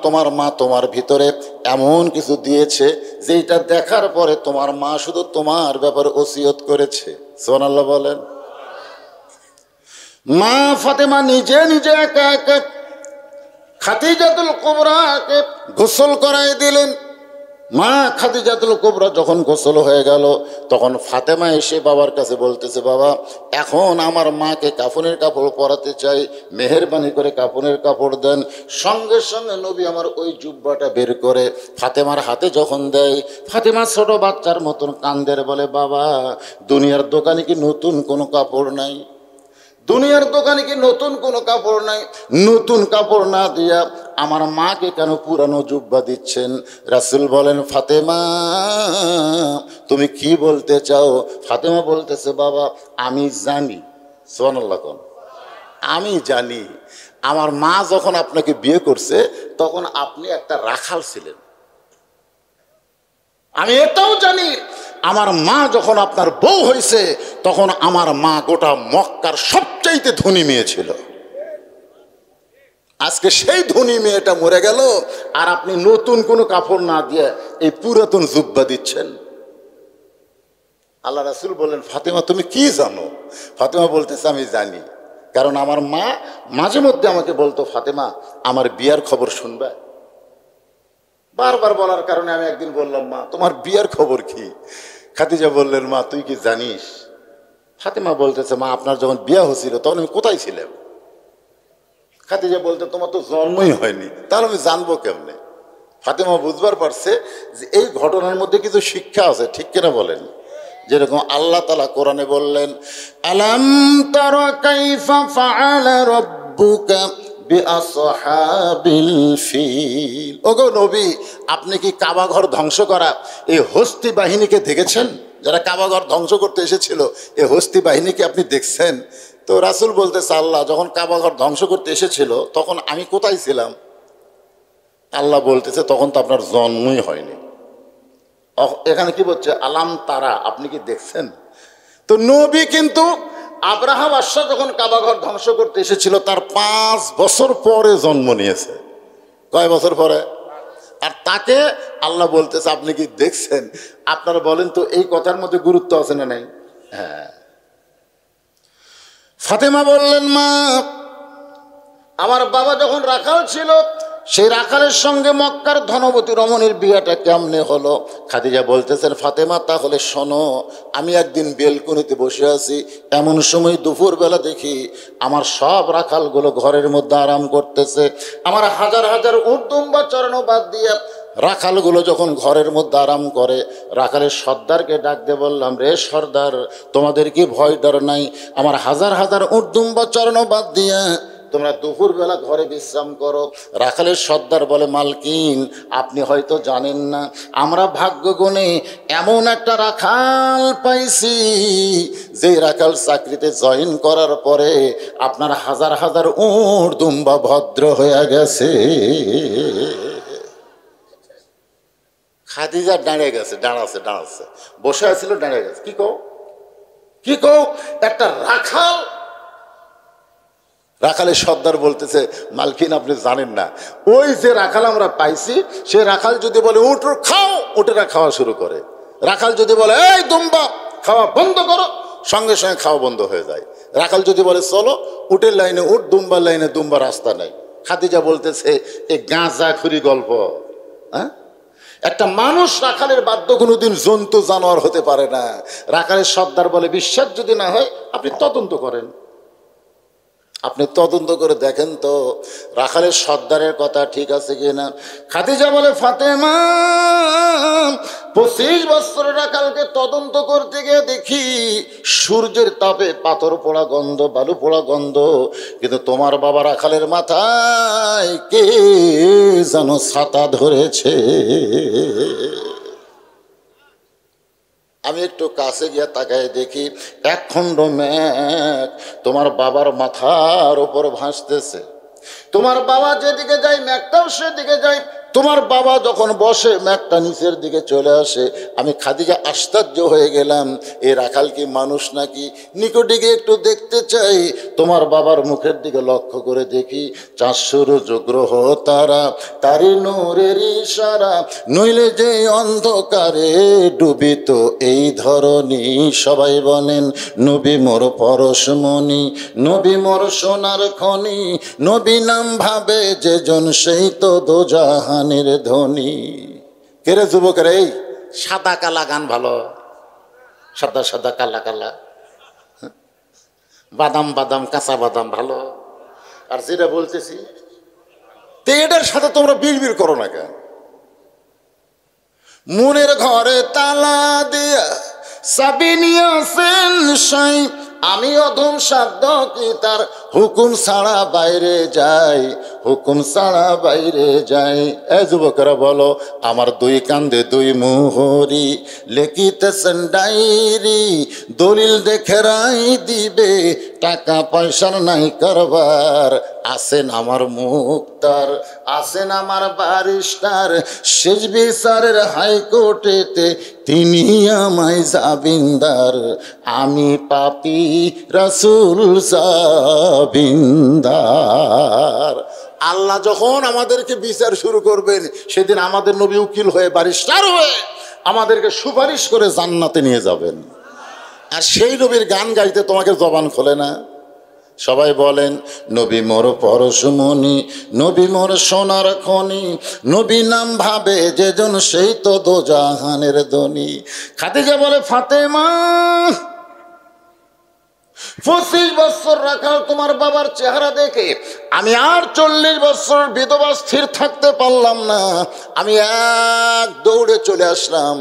তোমার মা তোমার ভিতরে এমন কিছু দিয়েছে, যেটা দেখার পরে তোমার মা শুধু তোমার ব্যাপারে ওসিয়ত করেছে। সুবহানাল্লাহ বলেন। মা ফাতেমা নিজে নিজে একা একা খাদিজাতুল কুবরাকে গোসল করাই দিলেন। মা খাদিজাতুল কুবরা যখন গোসল হয়ে গেল, তখন ফাতেমা এসে বাবার কাছে বলতেছে, বাবা এখন আমার মাকে কাফনের কাপড় পরাতে চাই, মেহেরবানি করে কাফনের কাপড় দেন। সঙ্গে সঙ্গে নবী আমার ওই জুব্বাটা বের করে ফাতেমার হাতে যখন দেয়, ফাতেমা ছোট বাচ্চার মতন কান্দের, বলে বাবা দুনিয়ার দোকানে কি নতুন কোনো কাপড় নাই? দুনিয়ার দোকানে কি নতুন কোনো কাপড় নাই? নতুন কাপড় না দিয়া আমার মাকে কেন পুরানো জুব্বা দিচ্ছেন? রাসূল বলেন, ফাতেমা তুমি কি বলতে চাও? ফাতেমা বলতেছে, বাবা আমি জানি, সুবহানাল্লাহ কোন, আমি জানি আমার মা যখন আপনাকে বিয়ে করছে তখন আপনি একটা রাখাল ছিলেন। আমি এটাও জানি আমার মা যখন আপনার বউ হয়েছে তখন আমার মা গোটা মক্কার সবচাইতে ধনী মেয়ে ছিল। আজকে সেই ধনী মেয়েটা মরে গেল আর আপনি নতুন কোনো কাপড় না দিয়ে এই পুরাতন জুব্বা দিচ্ছেন। আল্লাহ রাসূল বললেন, ফাতেমা তুমি কি জানো? ফাতেমা বলতেছে, আমি জানি, কারণ আমার মা মাঝে মধ্যে আমাকে বলতো, ফাতেমা আমার বিয়ার খবর শুনবে। বারবার বলার কারণে আমি একদিন বললাম, মা তোমার বিয়ার খবর কি? খাদিজা বললেন, মা তুই কি জানিস? ফাতেমা বলতেছে, মা আপনার যখন বিয়া হয়েছিল তখন আমি কোথায় ছিলাম? খাদিজা বলতে, তোমার তো জন্মই হয়নি, তাহলে আমি জানবো কেমনে? ফাতেমা বুঝবার পারছে যে এই ঘটনার মধ্যে কিছু শিক্ষা আছে, ঠিক কিনা বলেন? যেরকম আল্লাহ তাআলা কোরআনে বললেন, আলাম তারা কাইফা ফাআলা রাব্বুকা বিআসহাবিল ফিল। ওগো নবী, আপনি কি কাবা ঘর ধ্বংস করা এই হস্তি বাহিনীকে দেখেছেন? যারা কাবা ঘর ধ্বংস করতে এসেছিল এই হস্তি বাহিনীকে আপনি দেখছেন? তো রাসূল বলতেছে, আল্লাহ যখন কাবা ঘর ধ্বংস করতে এসেছিল তখন আমি কোথায় ছিলাম? আল্লাহ বলতেছে, তখন তো আপনার জন্মই হয়নি। এখানে কি বলছে? আলাম তারা, আপনি কি দেখছেন? তো নবী কিন্তু আব্রাহা বাদশাহ যখন কাবা ঘর ধ্বংস করতে এসেছিল তার 5 বছর পরে জন্ম নিয়েছে। কয় বছর পরে? আর তাকে আল্লাহ বলতেছে, আপনি কি দেখছেন? আপনারা বলেন তো এই কথার মধ্যে গুরুত্ব আছে না নাই? হ্যাঁ। ফাতেমা বললেন, মা আমার বাবা যখন রাখাল ছিল সেই রাখালের সঙ্গে মক্কার ধনবতী রমণীর বিয়েটা কেমনে হলো? খাদিজা বলতেছেন, ফাতেমা তাহলে শোনো, আমি একদিন বেলকনিতে বসে আছি, এমন সময় দুপুরবেলা দেখি আমার সব রাখালগুলো ঘরের মধ্যে আরাম করতেছে। আমার হাজার হাজার উট দুম্বা চড়ানো বাদ দিয়ে রাখালগুলো যখন ঘরের মধ্যে আরাম করে, রাখালের সর্দারকে ডাক দিয়ে বললাম, রে সর্দার, তোমাদের কি ভয় ডর নাই? আমার হাজার হাজার উট দুম্বা চড়ানো বাদ দিয়ে তোমরা দুপুরবেলা ঘরে বিশ্রাম করো। রাখালের সর্দার বলে, মালকিন আপনি হয়তো জানেন না, আমরা ভাগ্য গুণে এমন একটা রাখাল পাইছি যে রাখাল চাকরিতে জয়েন করার পরে আপনার হাজার হাজার উট দুম্বা ভদ্র হয়ে গেছে। খাদিজা দাঁড়াচ্ছে, বসে আছিল, দাঁড়িয়ে গেছে। কি কও? একটা রাখাল। রাখালের সর্দার বলতেছে, মালকিন আপনি জানেন না, ওই যে রাখাল আমরা পাইছি সে রাখাল যদি বলে উট খাও, উটেরা খাওয়া শুরু করে। রাখাল যদি বলে এই দুম্বা খাওয়া বন্ধ করো, সঙ্গে সঙ্গে খাওয়া বন্ধ হয়ে যায়। রাখাল যদি বলে চলো, উটের লাইনে উট, দুম্বার লাইনে দুম্বা, রাস্তা নাই। খাদিজা বলতেছে, এ গাঁজাখুরি গল্প। হ্যাঁ, একটা মানুষ রাখালের বাধ্য কোনোদিন জন্তু জানোয়ার হতে পারে না। রাখালের সর্দার বলে, বিশ্বাস যদি না হয় আপনি তদন্ত করেন, আপনি তদন্ত করে দেখেন তো রাখালের সর্দারের কথা ঠিক আছে কিনা। খাদিজা বলে, ফাতেমা 25 বছরের রাখালকে তদন্ত করতে গিয়ে দেখি সূর্যের তাপে পাথর পোড়া গন্ধ, বালু পোড়া গন্ধ, কিন্তু তোমার বাবা রাখালের মাথায় কে যেন ছাতা ধরেছে। আমি একটু কাছে গিয়ে তাকায় দেখি একখণ্ড মেঘ তোমার বাবার মাথার উপর ভাসতেছে। তোমার বাবা যেদিকে যায় মেঘটাও সেদিকে যায়। তোমার বাবা যখন বসে মেঘটা নিচের দিকে চলে আসে। আমি খাদিজা আশ্চর্য হয়ে গেলাম, এ রাখাল কি মানুষ নাকি? নিকটে গিয়ে একটু দেখতে চাই। তোমার বাবার মুখের দিকে লক্ষ্য করে দেখি 400 গ্রহ তারা, তারি নূরের ইশারা, নইলে যে অন্ধকারে ডুবিত এই ধরনী। সবাই বলেন, নবী মোর পরশমণি, নবী মোর সোনার খনি, নবী নাম ভাবে যে জন সেই তো দোজাহানের ধনী। কেরে যুবকের এই সাদা কালা গান ভালো, সাদা সাদা কালা কালা, বাদাম বাদাম কাঁচা বাদাম ভালো। আর যেটা বলতেছি তো এটার সাথে তোমরা বিড়বিড় করো না কেন? মনের ঘরে তালা দিয়া চাবি নিয়েছেন সাই, আমি অধম সাধ্য কি তার হুকুম ছাড়া বাইরে যাই, হুকুম ছাড়া বাইরে যাই। এ যুবকেরা বলো, আমার দুই কান্দে দুই মোহরি, লেখিতেছেন ডায়েরি, দলিল দেখে রাই দিবে, টাকা পয়সার নাই কারবার, আছেন আমার মুক্তার, আছেন আমার বারিস্টার, শেষ বিচারের হাইকোর্টেতে তিনি আমায় জামিনদার, আমি পাপী রাসূল জামিনদার। আল্লাহ যখন আমাদেরকে বিচার শুরু করবেন, সেদিন আমাদের নবী উকিল হয়ে বারিস্টার হয়ে আমাদেরকে সুপারিশ করে জান্নাতে নিয়ে যাবেন। আর সেই নবীর গান গাইতে তোমাকে জবান খোলে না। সবাই বলেন, নবী মোর পরশমণি, নবী মোর সোনার খনি, নবী নাম ভাবে যেজন সেই তো দোজাহানের ধনী। খাদিজা বলে, ফাতেমা 25 বছর রাখাল তোমার বাবার চেহারা দেখে আমি আর 40 বছর বিধবা স্থির থাকতে পারলাম না, আমি এক দৌড়ে চলে আসলাম।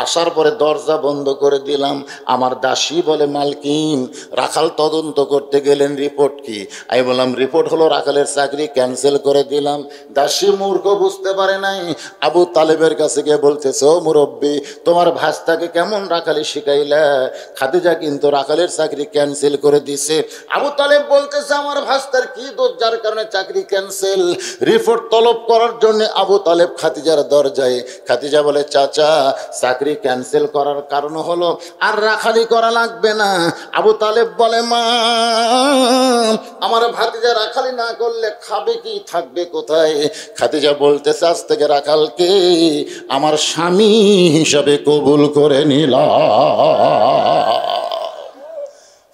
আসার পরে দরজা বন্ধ করে দিলাম। আমার দাসী বলে, মালকিন রাখাল তদন্ত করতে গেলেন, রিপোর্ট কি? আমি বললাম, রিপোর্ট হলো রাখালের চাকরি ক্যান্সেল করে দিলাম। দাসী মূর্খ, বুঝতে পারে নাই। আবু তালেবের কাছে গিয়ে বলতেছে, ও মুরব্বী, তোমার ভাস্তাকে কেমন রাখালি শিখাইলা? খাদিজা কিন্তু রাখালের চাকরি ক্যান্সেল করে দিছে। আবু তালেব বলতেছে, আমার ভাস্তার কি দোষ যার কারণে চাকরি ক্যান্সেল? রিপোর্ট তলব করার জন্য আবু তালেব খাদিজার দরজায়। খাদিজা বলে, চাচা চাকরি ক্যান্সেল করার কারণ হলো আর রাখালি করা লাগবে না। আবু তালেব বলে, মা আমার ভাতিজা রাখালি না করলে খাবে কি, থাকবে কোথায়? খাদিজা বলতেছে, আজ থেকে রাখালকে আমার স্বামী হিসাবে কবুল করে নিলাম।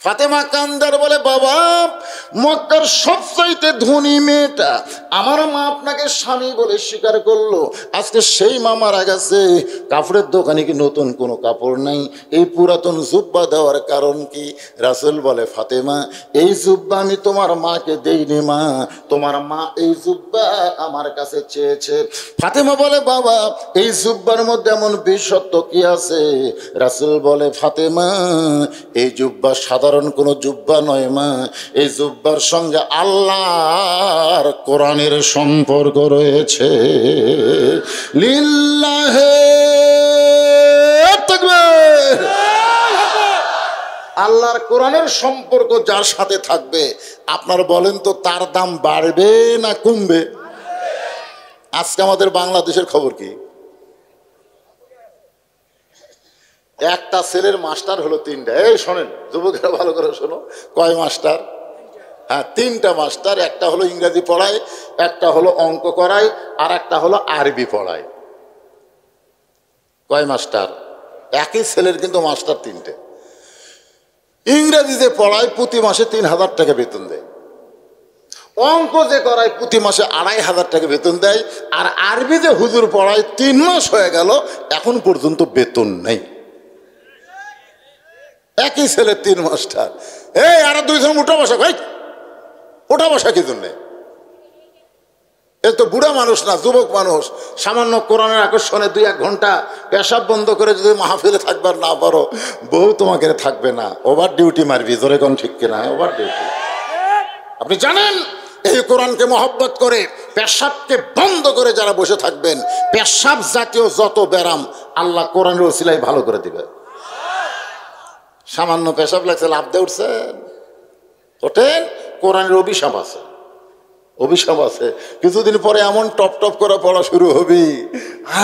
ফাতেমা কান্দার বলে, বাবা মক্কার সবচাইতে ধনী মেয়েটা আমার মা আপনাকে স্বামী বলে স্বীকার করলো, আজকে সেই মা মারা গেছে, কাপড়ের দোকানে কি নতুন কোনো কাপড় নাই? এই পুরাতন জুব্বা দেওয়ার কারণ কি? রাসূল বলে, ফাতেমা এই জুব্বা আমি তোমার মাকে দেইনি মা, তোমার মা এই জুব্বা আমার কাছে চেয়েছে। ফাতেমা বলে, বাবা এই জুব্বার মধ্যে এমন বিশেষত্ব কি আছে? রাসূল বলে, ফাতেমা এই জুব্বা সাধারণ কোনো জুব্বা নয় মা, এই জুব্বার সঙ্গে আল্লাহর কোরআনের সম্পর্ক রয়েছে। লিল্লাহে তাকবীর। আল্লাহর কোরআনের সম্পর্ক যার সাথে থাকবে, আপনার বলেন তো তার দাম বাড়বে না কমবে? আজকে আমাদের বাংলাদেশের খবর কি? একটা ছেলের মাস্টার হলো 3টা। এই শোনেন যুবকেরা, ভালো করে শোনো, কয় মাস্টার? হ্যাঁ 3টা মাস্টার। একটা হলো ইংরেজি পড়ায়, একটা হলো অঙ্ক করায়, আর একটা হলো আরবি পড়ায়। কয় মাস্টার? একই ছেলের কিন্তু মাস্টার 3টে। ইংরেজি যে পড়ায় প্রতি মাসে 3000 টাকা বেতন দেয়, অঙ্ক যে করায় প্রতি মাসে 2500 টাকা বেতন দেয়, আর আরবি যে হুজুর পড়ায় 3 মাস হয়ে গেল এখন পর্যন্ত বেতন নেই। একই ছেলে 3 মাস্টার। এই আরো 2 জন উঠা বসা, ভাই ওঠা বসা কি জন্যে? এ তো বুড়া মানুষ না, যুবক মানুষ। সামান্য কোরআনের আকর্ষণে 2-1 ঘন্টা পেশাব বন্ধ করে যদি মাহফিলে থাকবার না পারো, বউ তোমাকে থাকবে না, ওভার ডিউটি মারবি। জোরে কোন ঠিক কিনা? Over duty. আপনি জানেন এই কোরআনকে মহব্বত করে পেশাবকে বন্ধ করে যারা বসে থাকবেন, পেশাব জাতীয় যত ব্যারাম আল্লাহ কোরআনের ওসিলায় ভালো করে দিবে। সামান্য পেশাব লাগছে, লাভ দিয়ে উঠছেন, ওঠেন, কোরআনের অভিশাপ আছে, অভিশাপ আছে। কিছুদিন পরে এমন টপ টপ করে পড়া শুরু হবি,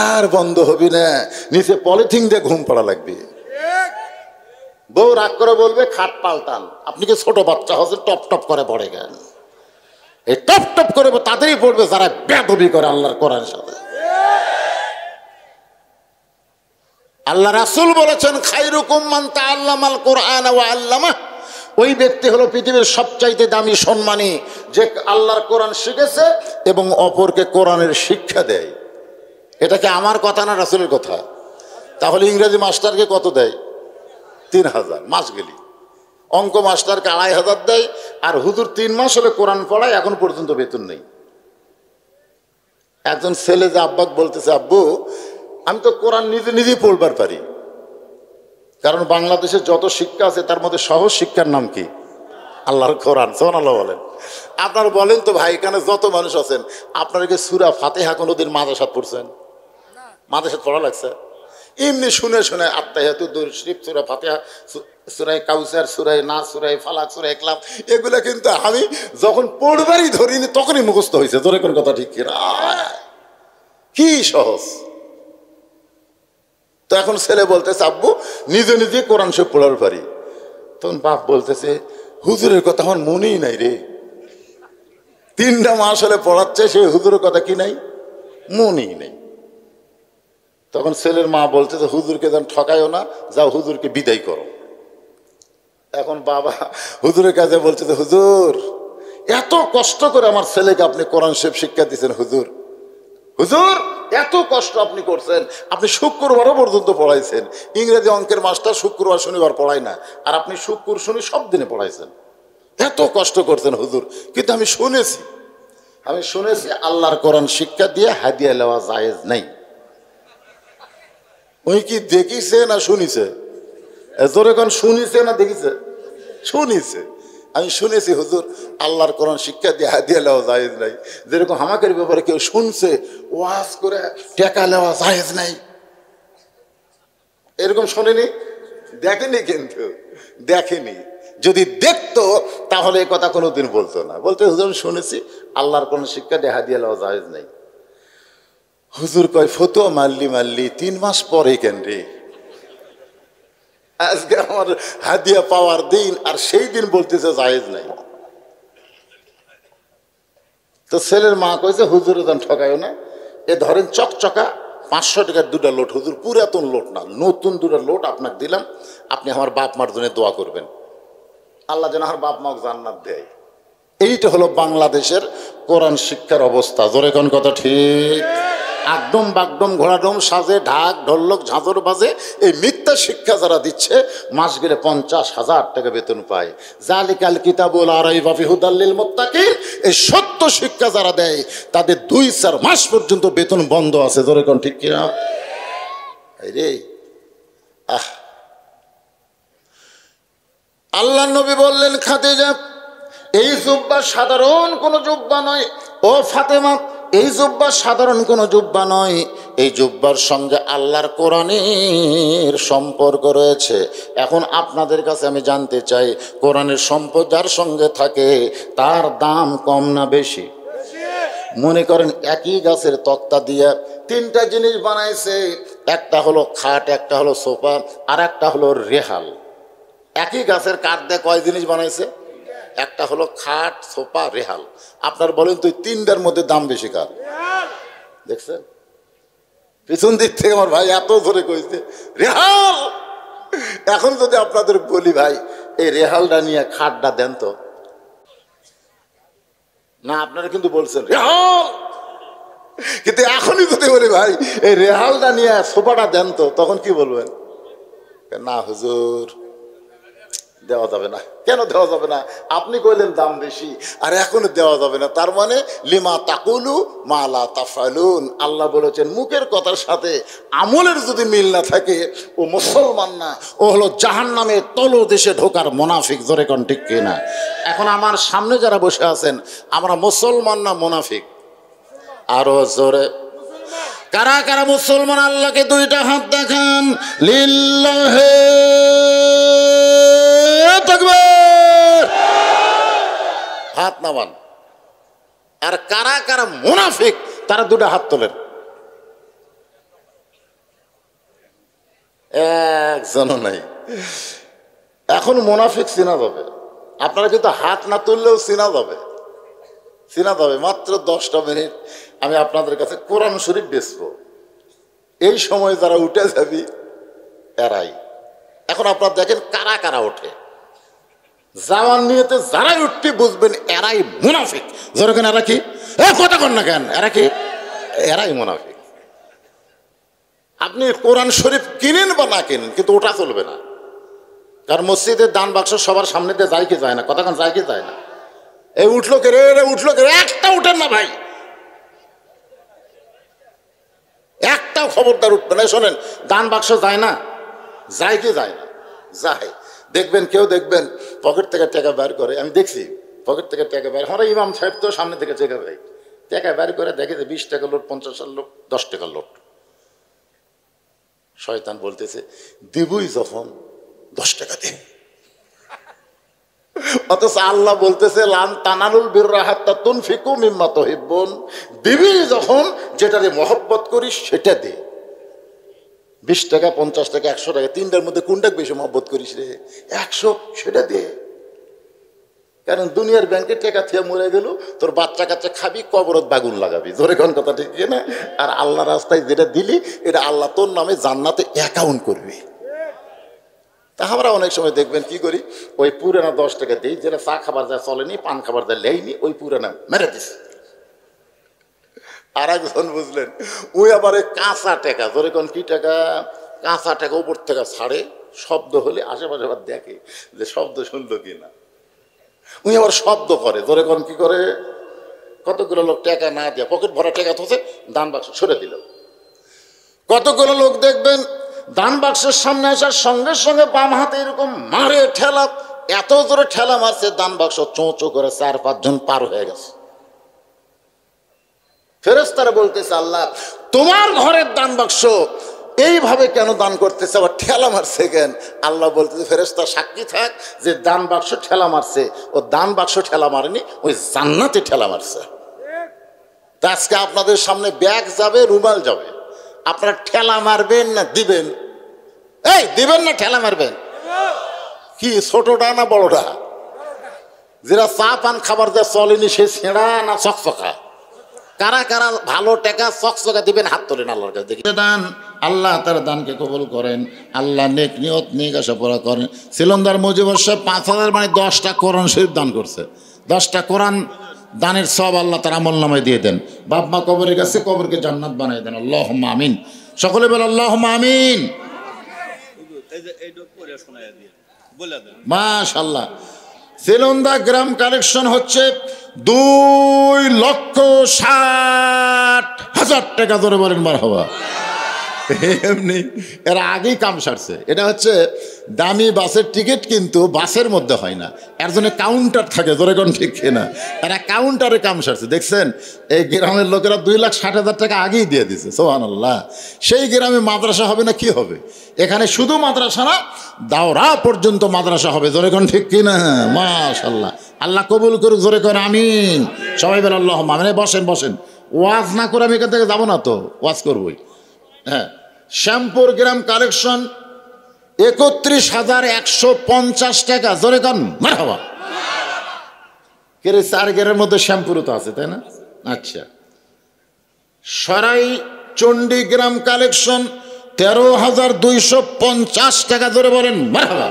আর বন্ধ হবি না, নিচে পলিথিন দিয়ে ঘুম পড়া লাগবে। বউ রাগ করে বলবে, খাট পাল্টান। আপনি কি ছোট বাচ্চা হচ্ছেন, টপ টপ করে পড়ে গেন। এই টপ টপ করে তাদেরই পড়বে যারা বেয়াদবি করে আল্লাহর কোরআনের সাথে। আল্লাহ রাসূল বলেছেন, খায়রুকুম মান তাআল্লামাল কোরআন ওয়া আল্লামাহ। ওই ব্যক্তি হলো পৃথিবীর সবচাইতে দামি সম্মানী, যে আল্লাহর কোরআন শিখেছে এবং অপরকে কোরআনের শিক্ষা দেয়। এটা কি আমার কথা না রাসূলের কথা? তাহলে ইংরেজি মাস্টারকে কত দেয়? 3000 মাস গেলি। অঙ্ক মাস্টারকে 2500 দেয়। আর হুজুর 3 মাস হলে কোরআন পড়ায়, এখন পর্যন্ত বেতন নেই। একজন ছেলে যে আব্বাকে বলতেছে, আব্বু আমি তো কোরআন নিজে নিজেই পড়বার পারি, কারণ বাংলাদেশে যত শিক্ষা আছে তার মধ্যে সহজ শিক্ষার নাম কি? আল্লাহর কোরআন। সুবহানাল্লাহ বলেন। আপনারা বলেন তো ভাই, এখানে যত মানুষ আছেন, আপনারা কি সূরা ফাতিহা কোনোদিন মাদ্রাসাত পড়ছেন? মাদ্রাসাত পড়া লাগছে? এমনি শুনে শুনে আত্তাহিয়াতু দুরূদ শরীফ, সূরা ফাতিহা, সূরা কাউসার, সূরা নাস, সূরা ফালাক, সূরা ইখলাস, এগুলা কিন্তু আমি যখন পড়বারই ধরিনি তখনই মুখস্থ হয়েছে। জোরে কোন কথা ঠিক কিনা? কি সহজ। তো এখন ছেলে বলতেছে, আব্বু নিজে নিজে কোরআন শরীফ পড়ার পারি। তখন বাপ বলতেছে, হুজুরের কথা আমার মনেই নাই রে। 3টা মাস হলে পড়াচ্ছে, সে হুজুরের কথা কি নাই? মনেই নেই। তখন ছেলের মা বলতেছে, হুজুরকে যেন ঠকায়ও না, যাও হুজুরকে বিদায় করো। এখন বাবা হুজুরের কাছে বলতেছে, হুজুর এত কষ্ট করে আমার ছেলেকে আপনি কোরআন শরীফ শিক্ষা দিচ্ছেন, হুজুর হুজুর এত কষ্ট আপনি করছেন, আপনি শুক্রবারও পর্যন্ত পড়াইছেন। ইংরেজি অঙ্কের মাস্টার শুক্রবার শনিবার পড়ায় না, আর আপনি শুক্র শনি সব দিনে পড়াইছেন। এত কষ্ট করছেন হুজুর, কিন্তু আমি শুনেছি আল্লাহর কোরআন শিক্ষা দিয়ে হাদিয়া নেওয়া জায়েজ নাই। ওই কি দেখিছে না শুনিছে? জোরে কোন শুনিছে না দেখিছে? শুনিছে। আমি শুনেছি হুজুর আল্লাহর কোরআন শিক্ষা দিয়ে হাদিয়া নেওয়া জায়েজ নাই। যেরকম হামাকের ব্যাপারে কেউ শুনছে ওয়াজ করে টাকা নেওয়া জায়েজ নাই, এরকম শোনেনি, দেখেনি, কিন্তু দেখেনি। যদি দেখতো তাহলে এই কথা কোনোদিন বলতো না। বলতে হুজুর শুনেছি আল্লাহর কোরআন শিক্ষা দিয়ে হাদিয়া নেওয়া জায়েজ নাই। হুজুর কয়, ফতোয়া মারলি 3 মাস পরে কেন রে? আজকে আমার হাদিয়া পাওয়ার দিন, আর সেই দিন বলতেছে জায়েজ নাই। তো ছেলের মা কইছে, হুজুর যেন ঠকায় না, এ ধরেন চকচকা 500 টাকার 2টা লোট, হুজুর পুরাতন লোট না, নতুন 2টা লোট আপনাকে দিলাম, আপনি আমার বাপ মার জন্য দোয়া করবেন, আল্লাহ যেন আমার বাপ মাকে জান্নাত দেয়। এইটা হলো বাংলাদেশের কোরআন শিক্ষার অবস্থা। জোরে কোন কথা ঠিক? একদম বাগডম ঘোড়াডম সাজে, ঢাক ঢোলক ঝাঁঝর বাজে, এই মিথ্যা শিক্ষা যারা দিচ্ছে মাস গেলে 50,000 টাকা বেতন পায়। জালিকাল কিতাবুল লা রাইবা ফিহি হুদাল লিল মুত্তাকিন, এই সত্য শিক্ষা যারা দেয় তাদের 2-4 মাস পর্যন্ত বেতন বন্ধ আছে। জোরে কোন ঠিক কিনা? রে আল্লাহ নবী বললেন, খাদিজা এই জুব্বা সাধারণ কোনো জুব্বা নয়, ও ফাতেমা এই জুব্বা সাধারণ কোনো জুব্বা নয়, এই জুব্বার সঙ্গে আল্লাহর কোরআনের সম্পর্ক রয়েছে। এখন আপনাদের কাছে আমি জানতে চাই, কোরআনের সম্পর্ক যার সঙ্গে থাকে তার দাম কম না বেশি? মনে করেন একই গাছের তক্তা দিয়ে 3টা জিনিস বানাইছে, একটা হলো খাট, একটা হলো সোফা, আর একটা হলো রেহাল। একই গাছের কাঠ দিয়ে কয় জিনিস বানাইছে? একটা হলো খাট, সোফা, রেহাল। আপনার বলেন তো 3টার মধ্যে দাম বেশি কার? দেখছেন পিছন দিক থেকে আমার ভাই এত ধরে কইছে রেহাল। এখন যদি আপনাদের বলি, ভাই এই রেহালটা নিয়ে খাটটা দেন তো, না আপনারা কিন্তু বলছেন রেহাল, কিন্তু এখনই যদি বলি ভাই এই রেহালটা নিয়ে সোফাটা দেন তো, তখন কি বলবেন? না হুজুর দেওয়া যাবে না। কেন দেওয়া যাবে না? আপনি কইলেন দাম বেশি, আর এখনো দেওয়া যাবে না। তার মানে লিমা তাকুলু মা লা তাফআলুন। আল্লাহ বলেছেন মুখের কথার সাথে আমলের যদি মিল না থাকে ও মুসলমান না, ও হলো জাহান্নামের তলদেশে ঢোকার মুনাফিক। জোরে কোন ঠিক কিনা? এখন আমার সামনে যারা বসে আছেন, আমরা মুসলমান না মুনাফিক? আরো জোরে কারা কারা মুসলমান? আল্লাহকে 2টা হাত দেখান। লিল্লাহি তাকবীর, হাত নামান। আর কারা কারা মুনাফিক তারা 2টা হাত তোলেন। একজনও নাই। এখন মুনাফিক চেনা যাবে, আপনারা কিন্তু হাত না তুললেও চেনা যাবে। মাত্র 10টা মিনিট আমি আপনাদের কাছে কোরআন শরীফ বেচবো। এই সময় যারা উঠে যাবি এরাই। এখন আপনারা দেখেন কারা কারা ওঠে। যাওয়ার নিয়েতে যারাই উঠতে বুঝবেন এরাই মুনাফিক। যেরকম এরা কি কথা কন না কেন, এরা কি? এরাই মুনাফিক। আপনি কোরআন শরীফ কিনেন বা না কিনেন, কিন্তু ওটা চলবে না। কারণ মসজিদের দান বাক্স সবার সামনে দিয়ে যায় কি যায় না, কতক্ষণ যায় কি যায় না। এই উঠলো কে রে, উঠলো কে রে, একটা উঠেন না ভাই, একটাও খবরদার উঠবে না। শোনেন, দান বাক্স যায় না, যায় কি যায় না, যায়। দেখবেন কেউ দেখবেন পকেট থেকে টাকা বের করে, আমি দেখছি পকেট থেকে টাকা বের, আমরা ইমাম সাহেব তো সামনে থেকে চেকা ভাই টাকা বের করে দেখে যে 20 টাকা লোট, 50 টাকার লোট, 10 টাকার লোট। শয়তান বলতেছে দিবই যখন 10 টাকা দে, অথচ আল্লাহ বলতেছে লান তানালুল বিররা হাত্তা তুনফিকু মিম্মা তুহিব্বুন, দিবি যখন যেটারে মহব্বত করিস সেটা দে। 20 টাকা, 50 টাকা, 100 টাকা, তিনটার মধ্যে কোনটাকে বেশি মহব্বত করিস রে? 100, সেটা দে। কারণ দুনিয়ার ব্যাংকে টাকা থেকে মরে গেল, তোর বাচ্চা কাচ্চা খাবি, কবরত বাগুন লাগাবি, জোরে কোন কথা ঠিক না? আর আল্লাহ রাস্তায় যেটা দিলি এটা আল্লাহ তোর নামে জান্নাতে অ্যাকাউন্ট করবি। তা আমরা অনেক সময় দেখবেন কি করি, ওই পুরানা 10 টাকা দিই, যেটা চা খাবার যা চলেনি, পান খাবার যা লেয়নি, ওই পুরানা মেরে দিস। আর একজন বুঝলেন ওই আবার ওই কাঁচা টাকা, ধরে কোন কি টাকা, কাঁচা টাকা উপর থেকে ছাড়ে, শব্দ হলে আশেপাশে আবার দেখে যে শব্দ শুনলো কিনা। উনি আবার শব্দ করে, ধরে কোন কি করে, কতগুলো লোক টাকা না দিয়ে পকেট ভরা টাকা থসে দান বাক্স সরে দিল। কতগুলো লোক দেখবেন দান বাক্সের সামনে আসার সঙ্গে সঙ্গে বাম হাতে এরকম মারে ঠেলা, এত জোরে ঠেলা মারছে দান বাক্স চোঁ চোঁ করে 4-5 জন পার হয়ে গেছে। ফেরেশতারা বলতেছে আল্লাহ তোমার ঘরের দান বাক্স এইভাবে কেন দান করতেছে, আবার ঠেলা মারছে কেন? আল্লাহ বলতেছে ফেরেশতা সাক্ষী থাক যে দান বাক্স ঠেলা মারছে, ও দান বাক্স ঠেলা মারেনি, ওই জান্নাতে ঠেলা মারছে। তা আজকে আপনাদের সামনে ব্যাগ যাবে, রুমাল যাবে, আপনারা ঠেলা মারবেন না দিবেন? এই দিবেন না ঠেলা মারবেন? কি ছোটটা না বড়টা? যেটা চা পান খাবার যা চলেনি সে ছেঁড়া না চকচকা? কারা কারা ভালো টাকা চকচকা দিবেন হাত তোলেন আল্লাহর কাছে দেখি। দান আল্লাহ তার দানকে কবুল করেন, আল্লাহ নেক নিয়ত নেক আশা পড়া করেন। সিলন্দার মুজিবুর সাহেব 5000 মানে 10টা কোরআন শরীফ দান করছে। 10টা কোরআন দানের সব আল্লাহ তার আমল নামায় দিয়ে দেন। বাপ মা কবরের কাছে কবরকে জান্নাত বানিয়ে দেন। আল্লাহুম্মা আমিন। সকলে বলে আল্লাহুম্মা আমিন। মাশাআল্লাহ। সিলন্দা গ্রাম কালেকশন হচ্ছে 2,60,000 টাকা। ধরে বলেন মারহাবা। এমনি এরা আগেই কাম সারছে। এটা হচ্ছে দামি বাসের টিকিট, কিন্তু বাসের মধ্যে হয় না, এর জন্য কাউন্টার থাকে। ধরে কোন ঠিক না? এরা কাউন্টারে কাম সারছে। দেখছেন এই গ্রামের লোকেরা 2,60,000 টাকা আগেই দিয়ে দিছে। সুবহানাল্লাহ। সেই গ্রামে মাদ্রাসা হবে না কি হবে? এখানে শুধু মাদ্রাসা না, দাওরা পর্যন্ত মাদ্রাসা হবে। জোরে কোন ঠিক কিনা? মাশাআল্লাহ। আল্লাহ কবুল করুক। জোরে কোন আমিন। সবাই বলে আল্লাহুম্মা আমিন। বসেন বসেন, ওয়াজ না করে আমি এখান থেকে যাবো না, তো ওয়াজ করবই। হ্যাঁ, শ্যামপুর গ্রাম কালেকশন 31,150 টাকা। জোরে কান মারহাবা। কেরে 4 গ্রামের মধ্যে শ্যামপুরও তো আছে, তাই না? আচ্ছা। সরাই চণ্ডীগ্রাম কালেকশন 13,250 টাকা। ধরে বলেন মারহাবা।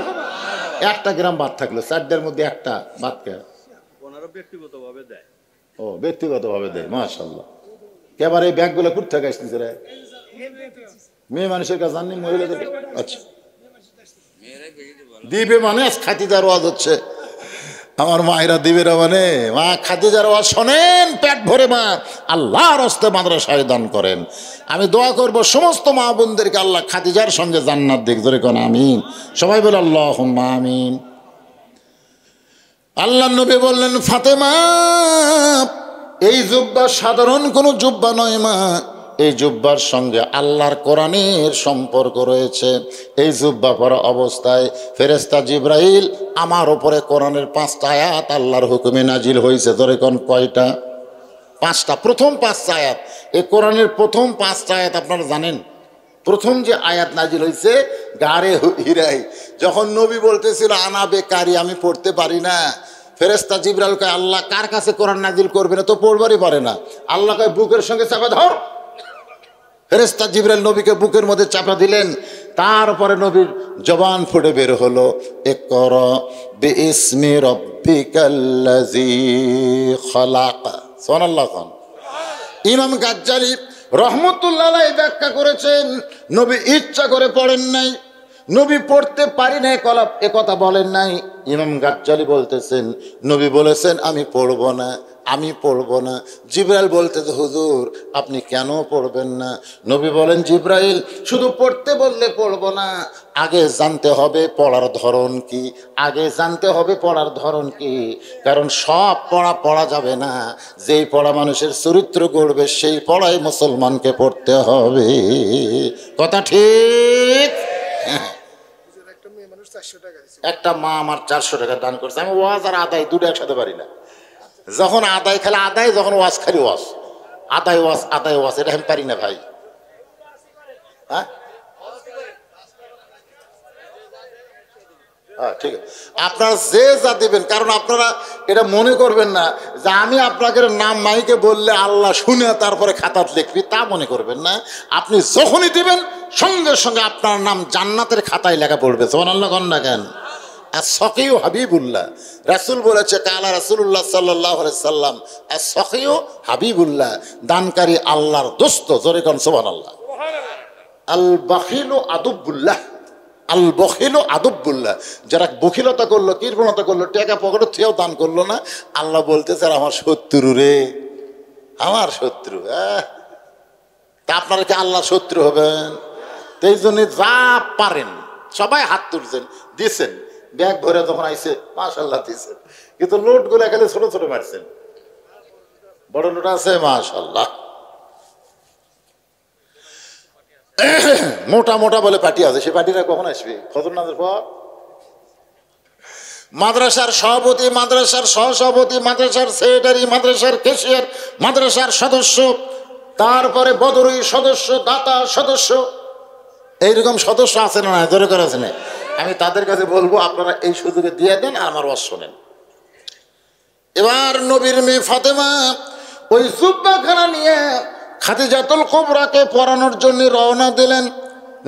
একটা গ্রাম বাদ থাকলো, 4টার মধ্যে একটা বাদ কে? ব্যক্তিগতভাবে দেয়। ও, ব্যক্তিগতভাবে দেয়। মাশাআল্লাহ। কেবার এই ব্যাগগুলো কোথা থেকে আসতেছে রে? মেয়ে মানুষের কাছে জাননি, মহিলাদের। আচ্ছা, দিবে মানে আজ খাতিদার ওয়াজ হচ্ছে, আমার মায়েরা দিবে না মানে? মা খাতিদার ওয়াজ শোনেন পেট ভরে, মা আল্লাহর হস্তে মাদ্রাসায় দান করেন। আমি দোয়া করব সমস্ত মা বোনদেরকে আল্লাহ খাতিজার সঙ্গে জান্নাত দিক। ধরে কোন আমিন। সবাই বলে আল্লাহুম্মা আমিন। আল্লাহ নবী বললেন ফাতেমা, এই জুব্বা সাধারণ কোনো জুব্বা নয় মা, এই জুব্বার সঙ্গে আল্লাহর কোরআনের সম্পর্ক রয়েছে। এই জুব্বা পরা অবস্থায় ফেরেশতা জিবরাইল আমার উপরে কোরআনের 5টা আয়াত আল্লাহর হুকুমে নাজিল হয়েছে। ধরে কোন কয়টা? 5টা। প্রথম 5টা আয়াত, এই কোরআনের প্রথম 5টা আয়াত আপনারা জানেন। প্রথম যে আয়াত নাজিল হয়েছে গারে হিরাই, যখন নবী বলতেছিল আনা বেকারি, আমি পড়তে পারি না। ফেরেশতা জিবরাইল কয় আল্লাহ কার কাছে কোরআন নাজিল করবে না, তো পড়বারই পারে না। আল্লাহ কয় বুকের সঙ্গে চাপা ধর। ফেরেশতা জিবরাইল নবীকে বুকের মধ্যে চাপা দিলেন। তারপরে নবীর জবান ফুটে বের হলো ইকরা বিইসমি রাব্বিকাল্লাযী খালাক। সুবহানাল্লাহ। ইমাম গাজ্জালী রহমতুল্লাহ আলাইহি ব্যাখ্যা করেছেন, নবী ইচ্ছা করে পড়েন নাই, নবী পড়তে পারি না এ কথা বলেন নাই। ইমাম গাজ্জালি বলতেছেন নবী বলেছেন আমি পড়ব না, আমি পড়ব না। জিবরাইল বলতেছে হুজুর আপনি কেন পড়বেন না? নবী বলেন জিবরাইল শুধু পড়তে বললে পড়ব না, আগে জানতে হবে পড়ার ধরন কি, আগে জানতে হবে পড়ার ধরন কি। কারণ সব পড়া পড়া যাবে না, যেই পড়া মানুষের চরিত্র গড়বে সেই পড়াই মুসলমানকে পড়তে হবে। কথা ঠিক? একটা মা আমার 400 টাকা দান করছে। আমি ওয়াজ আর আদায় দুটো একসাথে পারি না। যখন আদায় খেলে আদায়, যখন ওয়াজ খালি ওয়াজ, আদায় ওয়াজ আদায় ওয়াজ, এটা আমি পারি না ভাই। হ্যাঁ ঠিক আছে, আপনারা যে যা দিবেন, কারণ আপনারা এটা মনে করবেন না যে আমি আপনাকে নাম মাইকে বললে আল্লাহ শুনে তারপরে খাতাত লিখবি, তা মনে করবেন না। আপনি যখনই দিবেন সঙ্গে সঙ্গে আপনার নাম জান্নাতের খাতায় লেখা পড়বে। সুবহানাল্লাহ কন্যা কেন? আর সখিউ হাবিবুল্লাহ, রাসূল বলেছে কালা রাসূলুল্লাহ সাল্লাল্লাহু আলাইহি সাল্লাম আর সখিউ হাবিবুল্লাহ, দানকারী আল্লাহর দোস্ত। জোরে কোন সুবহানাল্লাহ। আল বাখিলু আদুবুল্লাহ, আল বখিলু আদুবুল্লাহ, যারা বখিলতা করলো, কৃপণতা করলো, টাকা পকেটে থেকেও দান করলো না, আল্লাহ বলতেছে আমার শত্রু রে, আমার শত্রু। তা আপনারা কি আল্লাহ শত্রু হবেন? এই জন্য যা পারেন সবাই হাত তুলছেন, দিছেন, ব্যাগ ভরে যখন আইছে মাশাআল্লাহ দিছেন, কিন্তু লোট গুলো এখানে ছোট ছোট মারছেন, বড় লোট আছে মাশাআল্লাহ, মোটা মোটা বলে পার্টি আছে। সে পার্টিটা কখন আসবে? ফজর নামাজের পর। মাদ্রাসার সভাপতি, মাদ্রাসার সহসভাপতি, মাদ্রাসার সেক্রেটারি, মাদ্রাসার ক্যাশিয়ার, মাদ্রাসার সদস্য, তারপরে বদরুই সদস্য, দাতা সদস্য, এইরকম সদস্য আছে না? জোরে করে আছে না? আমি তাদের কাছে বলবো আপনারা এই সুযোগে দিয়ে দেন আর আমার ওয়াজ শোনেন। এবার নবীর মেয়ে ফাতেমা ওই জুব্বাখানা নিয়ে খাদিজাতুল কুবরাকে পরানোর জন্য রওনা দিলেন।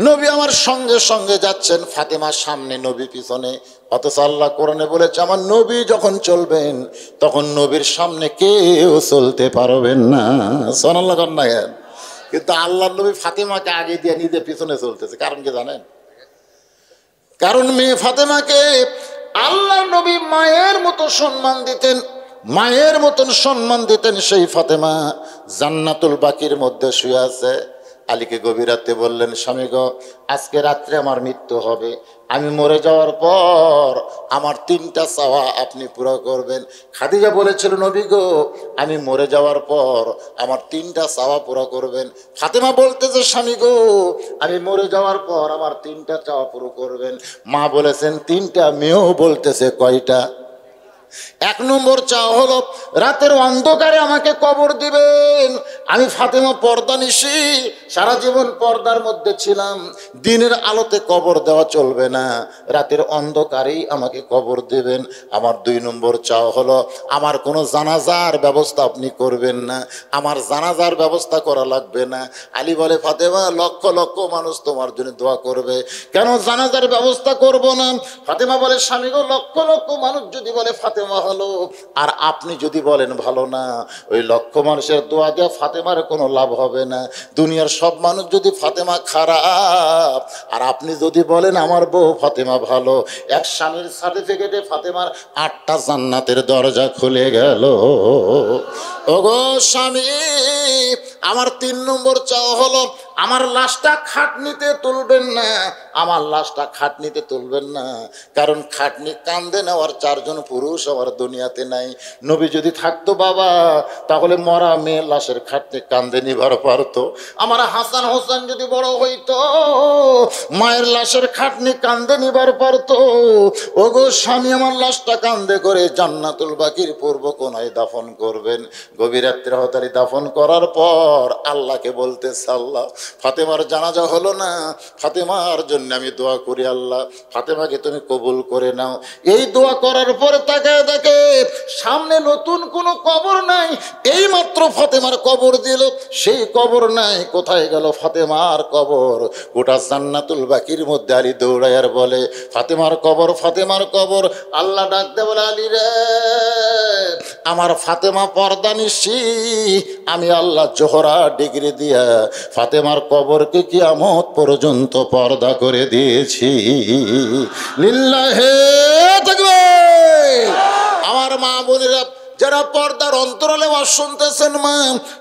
নবী আমার সঙ্গে সঙ্গে যাচ্ছেন, ফাতেমার সামনে, নবী পিছনে। অথচ আল্লাহ কোরআনে বলেছে আমার নবী যখন চলবেন তখন নবীর সামনে কেউ চলতে পারবেন না। সুবহানাল্লাহ কন্যা। কিন্তু আল্লাহর নবী ফাতেমাকে আগে দিয়ে নিজে পিছনে চলতেছে, কারণ কি জানেন? কারণ মেয়ে ফাতেমাকে আল্লাহর নবী মায়ের মতো সম্মান দিতেন, মায়ের মতন সম্মান দিতেন। সেই ফাতেমা জান্নাতুল বাকির মধ্যে শুয়ে আছে। আলীকে গভীর রাতে বললেন স্বামী গো আজকে রাত্রে আমার মৃত্যু হবে, আমি মরে যাওয়ার পর আমার 3টা চাওয়া আপনি পুরো করবেন। খাদিজা বলেছিল নবী গো আমি মরে যাওয়ার পর আমার 3টা চাওয়া পুরো করবেন। ফাতেমা বলতেছে স্বামী গো আমি মরে যাওয়ার পর আমার 3টা চাওয়া পুরো করবেন। মা বলেছেন 3টা, মেয়েও বলতেছে কয়টা? 1 নম্বর চাওয়া হলো রাতের অন্ধকারে আমাকে কবর দিবেন। আমি ফাতেমা পর্দানিশী, সারা জীবন পর্দার মধ্যে ছিলাম, দিনের আলোতে কবর দেওয়া চলবে না, রাতের অন্ধকারেই আমাকে কবর দিবেন। আমার 2 নম্বর চাওয়া হলো আমার কোনো জানাজার ব্যবস্থা আপনি করবেন না, আমার জানাজার ব্যবস্থা করা লাগবে না। আলী বলে ফাতেমা লক্ষ লক্ষ মানুষ তোমার জন্য দোয়া করবে, কেন জানাজার ব্যবস্থা করব না? ফাতেমা বলে স্বামী গো লক্ষ লক্ষ মানুষ যদি বলে ফাতেমা ভালো আর আপনি যদি বলেন ভালো না, ওই লক্ষ মানুষের দোয়া দিয়ে ফাতেমার কোনো লাভ হবে না। দুনিয়ার সব মানুষ যদি ফাতেমা খারাপ আর আপনি যদি বলেন আমার বউ ফাতেমা ভালো, এক স্বামীর সার্টিফিকেটে ফাতেমার 8টা জান্নাতের দরজা খুলে গেল। ওগো স্বামী আমার 3 নম্বর চাওয়া হলো আমার লাশটা খাটনিতে তুলবেন না, আমার লাশটা খাটনিতে তুলবেন না, কারণ খাটনি কান্দে নেওয়ার 4 জন পুরুষ আমার দুনিয়াতে নাই। নবী যদি থাকতো বাবা তাহলে মরা মেয়ের লাশের খাটনি কান্দে নিবার পারতো। আমার হাসান হোসেন যদি বড় হইতো মায়ের লাশের খাটনি কান্দে নিবার পারতো। ওগো স্বামী আমার লাশটা কান্দে করে জান্নাতুল বাকির পূর্ব কোনায় দাফন করবেন। গভীর রাত্রে হতারি দাফন করার পর আল্লাহকে বলতেছে আল্লাহ ফাতেমার জানাজা হলো না, ফাতেমার জন্য আমি দোয়া করি, আল্লাহ ফাতেমাকে তুমি কবুল করে নাও। এই দোয়া করার পরে তাকায় দেখে সামনে নতুন কোনো কবর নাই, এই মাত্র ফাতেমার কবর দিল, সেই কবর নাই। কোথায় গেল ফাতেমার কবর? গোটা জান্নাতুল বাকির মধ্যে আলী দৌড়ায় আর বলে, ফাতেমার কবর, ফাতেমার কবর। আল্লাহ ডাক দে বলে, আলী রে, আমার ফাতেমা পর্দা নিশি, আমি আল্লাহ জোহরা ডিগ্রি দিয়া ফাতেমার কবরকে কিয়ামত পর্যন্ত পর্দা করে দিয়েছি। লিল্লাহে তাকবীর। আমার মা বোনেরা যারা পর্দার অন্তরালে ওয়াজ শুনতেছেন, মা,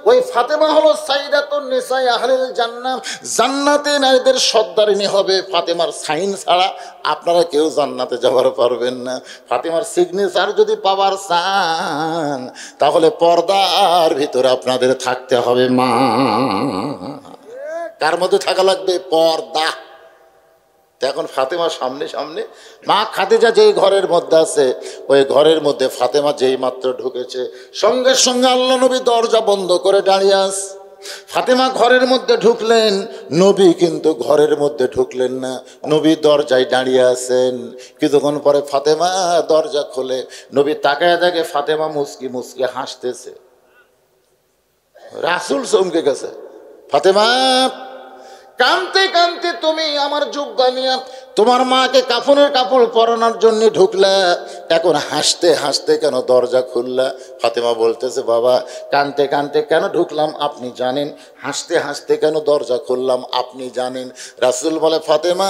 ওই ফাতেমা হলো সাইয়্যিদাতুন নিসায়ে আহলিল জান্নাহ, জান্নাতে নারীদের সর্দারিনী হবে। ফাতেমার সাইন ছাড়া আপনারা কেউ জান্নাতে যাবার পারবেন না। ফাতেমার সিগনেচার যদি পাওয়ার চান তাহলে পর্দার ভিতরে আপনাদের থাকতে হবে। মা, কার মধ্যে থাকা লাগবে? পর্দা। এখন ফাতেমা সামনে সামনে, মা খাদিজা যেই ঘরের মধ্যে আছে, ওই ঘরের মধ্যে ফাতেমা যেই মাত্র ঢুকেছে, সঙ্গে সঙ্গে আল্লাহ নবী দরজা বন্ধ করে দাঁড়িয়ে আস। ফাতেমা ঘরের মধ্যে ঢুকলেন, নবী কিন্তু ঘরের মধ্যে ঢুকলেন না, নবী দরজায় দাঁড়িয়ে আছেন। কিছুক্ষণ পরে ফাতেমা দরজা খোলে, নবী তাকায় দেখে ফাতেমা মুচকি মুচকি হাসতেছে। রাসূল চমকে গেছে। ফাতেমা, কানতে কানতে তুমি আমার যোগ্য নিয়ে তোমার মাকে কাফনের কাপড় পরানোর জন্য ঢুকলা, এখন হাসতে হাসতে কেন দরজা খুললা? ফাতেমা বলতেছে, বাবা, কানতে কানতে কেন ঢুকলাম আপনি জানেন, হাসতে হাসতে কেন দরজা খুললাম আপনি জানেন। রাসূল বলে, ফাতেমা,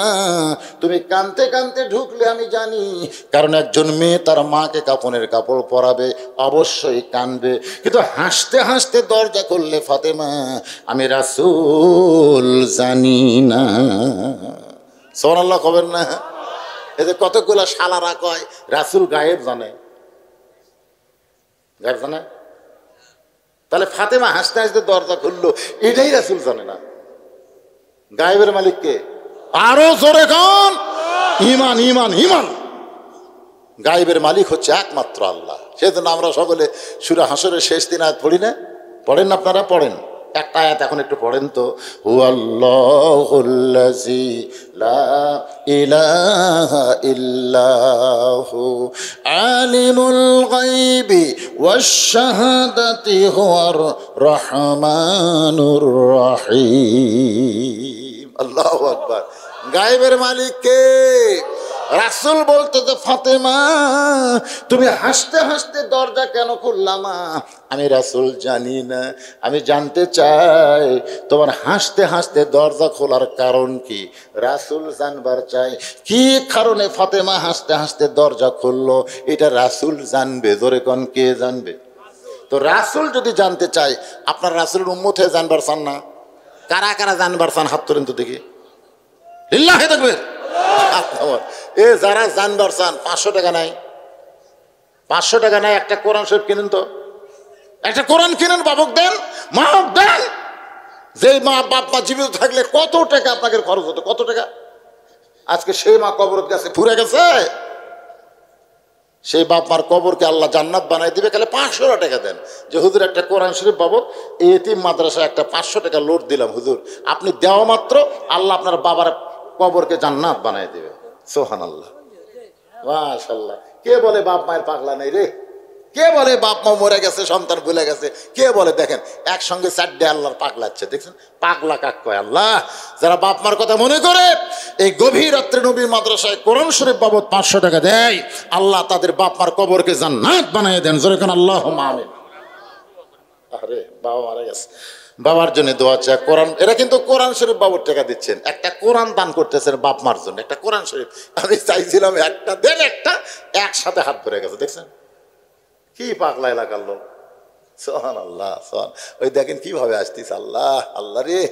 তুমি কানতে কানতে ঢুকলে আমি জানি, কারণ একজন মেয়ে তার মাকে কাফনের কাপড় পরাবে, অবশ্যই কানবে, কিন্তু হাসতে হাসতে দরজা খুললে ফাতেমা, আমি রাসূল জানি না। সুবহানাল্লাহ কবেন না? এতে কতগুলা শালারা কয় রাসূল গায়েব জানে। গায়েব জানে? তাহলে ফাতেমা হাসতে হাসতে দরজা খুললো, এটাই রাসূল জানে না। গায়েবের মালিক কে? আরো জোরে কান, ঈমান ঈমান ঈমান। গায়েবের মালিক হচ্ছে একমাত্র আল্লাহ। সেজন্য আমরা সকলে সূরা হাসরের শেষ 3 আয়াত পড়ি না? পড়েন না আপনারা? পড়েন একটা আয়াত এখন একটু পড়েন তো। হুয়াল্লাহুল্লাযী লা ইলাহা ইল্লাহু আলিমুল গায়বি ওয়াশ শাহাদাতি হুয়ার রহমানুর রহিম। আল্লাহু আকবার। গায়েবের মালিক কে? রাসূল বলতে, যে ফাতেমা, তুমি হাসতে হাসতে দরজা কেন খুললাম? আমি রাসূল জানি না। আমি জানতে চাই তোমার হাসতে হাসতে দরজা খোলার কারণ কি? রাসূল জানবার চাই কি কারণে ফাতেমা হাসতে হাসতে দরজা খুললো, এটা রাসূল জানবে। জোরে কোন, কে জানবে? তো রাসূল যদি জানতে চাই, আপনার রাসূলের উম্মত হয়ে জানবার চান না? কারা কারা জানবার চান হাত তোলেন তো দেখি। লিল্লাহি তাকবীর। এ যারা জানবার চান, 500 টাকা নাই, 500 টাকা নাই, একটা কোরআন শরীফ কিনেন তো, একটা কোরআন কিনেন, বাবক দেন, মা দেন। যে মা বাপ মা জীবিত থাকলে কত টাকা আপনাকে খরচ হতো, কত টাকা? আজকে সেই মা কবরের কাছে ফুরে গেছে, সেই বাপ মার কবরকে আল্লাহ জান্নাত বানাই দিবে, তাহলে 500 টাকা দেন। যে হুজুর একটা কোরআন শরীফ বাবদ এই এতিম মাদ্রাসায় একটা 500 টাকা লোড দিলাম হুজুর, আপনি দেওয়া মাত্র আল্লাহ আপনার বাবার কবরকে জান্নাত বানাই দেবে। সুবহানাল্লাহ, মাশাআল্লাহ। কে বলে বাপ মায়ের পাগলা নেই রে? কে বলে বাপ মা মরে গেছে, সন্তান ভুলে গেছে? কে বলে? দেখেন একসঙ্গে 4টে আল্লাহর পাগলাচ্ছে, দেখছেন? পাগলা কাক কয়? আল্লাহ। যারা বাপ মার কথা মনে করে এই গভীর রাত্রে নবীর মাদ্রাসায় কোরআন শরীফ বাবদ 500 টাকা দেয়, আল্লাহ তাদের বাপ মার কবরকে জান্নাত বানিয়ে দেন। জোরে কোন আল্লাহুম্মা আমিন। আরে বাবা মারা গেছে, বাবার জন্য দোয়া চাই। কোরআন, এরা কিন্তু কোরআন শরীফ বাবুর টাকা দিচ্ছেন, একটা কোরআন দান করতেছেন বাপ মার জন্য, একটা কোরআন শরীফ। আমি চাইছিলাম একটা দেন, একটা একসাথে হাত ভরে গেছে। দেখছেন কি পাগলা এলাকার লোক। সুবহানাল্লাহ, সুবহান। ওই দেখেন কিভাবে আসতিস। আল্লাহ আল্লাহ রে,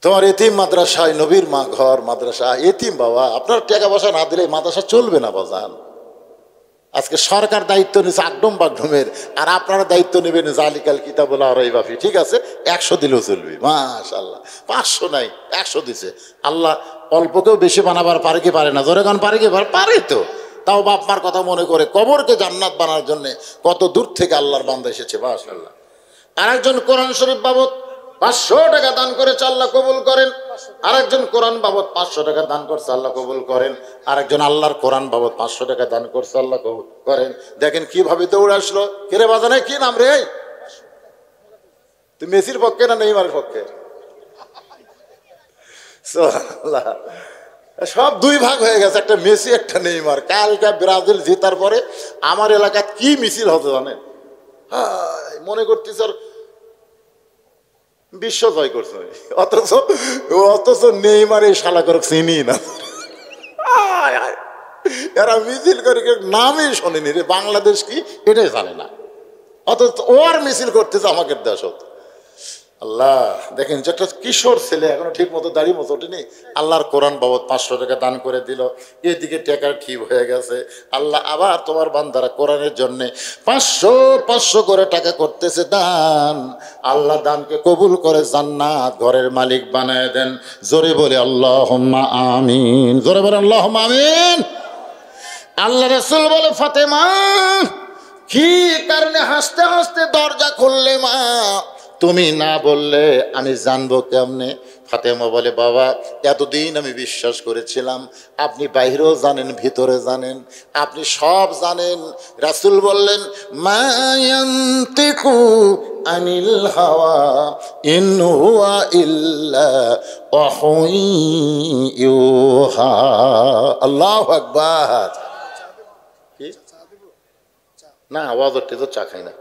তোমার এতিম মাদ্রাসায়, নবীর মা ঘর মাদ্রাসা, এতিম বাবা, আপনার টাকা পয়সা না দিলে মাদ্রাসা চলবে না বাজান। আজকে সরকার দায়িত্ব নিচ্ছে আকডম বাগডমের, আর আপনারা দায়িত্ব নেবেন জালিকাল কিতাবুল আরাইবা ফি। ঠিক আছে, 100 দিলেও চলবে, মাশাআল্লাহ। 500 নাই, 100 দিছে আল্লাহ। অল্পকেও বেশি বানাবার পারে কি পারে না? জোরে গান পারে কি পারে? তো তাও বাপ মার কথা মনে করে কবরকে জান্নাত বানার জন্য কত দূর থেকে আল্লাহর বান্দা এসেছে, মাশাআল্লাহ। আর একজন কোরআন শরীফ বাবদ 500 টাকা দান করেছে, আল্লাহ কবুল করেন। আরেকজন কোরআন বাবদ 500 টাকা দান করছে, আল্লাহ কবুল করেন। আরেকজন আল্লাহর কোরআন বাবদ 500 টাকা দান করছে, আল্লাহ কবুল করেন। দেখেন কিভাবে দৌড়ে আসলো। কেরে বাজানে কি নাম রে? তুই মেসির পক্ষে না নেইমারের পক্ষে? সব দুই ভাগ হয়ে গেছে, একটা মেসি একটা নেইমার। কালকে ব্রাজিল জেতার পরে আমার এলাকায় কি মিছিল হতো জানেন? মনে করতেছি আর বিশ্ব জয় করছে, অথচ অথচ নেইমার এই শালা করে চিনি না। এরা মিছিল করে নামই শোনেনি রে, বাংলাদেশ কি এটাই জানে না, অথচ ওর মিছিল করতেছে আমাকে দেশ হতো। আল্লাহ দেখেন যে একটা কিশোর ছেলে এখনো ঠিক মতো দাঁড়িয়ে মতো ওঠেনি, আল্লাহর কোরআন বাবদ 500 টাকা দান করে দিল। এদিকে টাকা ঠিক হয়ে গেছে। আল্লাহ আবার তোমার বান্দারা কোরআনের জন্যে 500 করে টাকা করতেছে দান। আল্লাহ দানকে কবুল করে জান্নাত ঘরের মালিক বানায় দেন। জোরে বলে আল্লাহুম্মা আমিন, জোরে বলে আল্লাহুম্মা আমিন। আল্লাহ রাসূল বলে, ফাতেমা কি কারণে হাসতে হাসতে দরজা খুললে মা? তুমি না বললে আমি জানবো কেমনে? ফাতেমা বলে, বাবা এতদিন আমি বিশ্বাস করেছিলাম আপনি বাইরেও জানেন ভিতরে জানেন, আপনি সব জানেন। রাসূল বললেন, মা ইয়ানতিকু আনিল হাওয়া ইন হুয়া ইল্লা ওয়াহয়ুন ইউহা। আল্লাহু আকবার। কি না ওয়াজতে তো চা খাই না,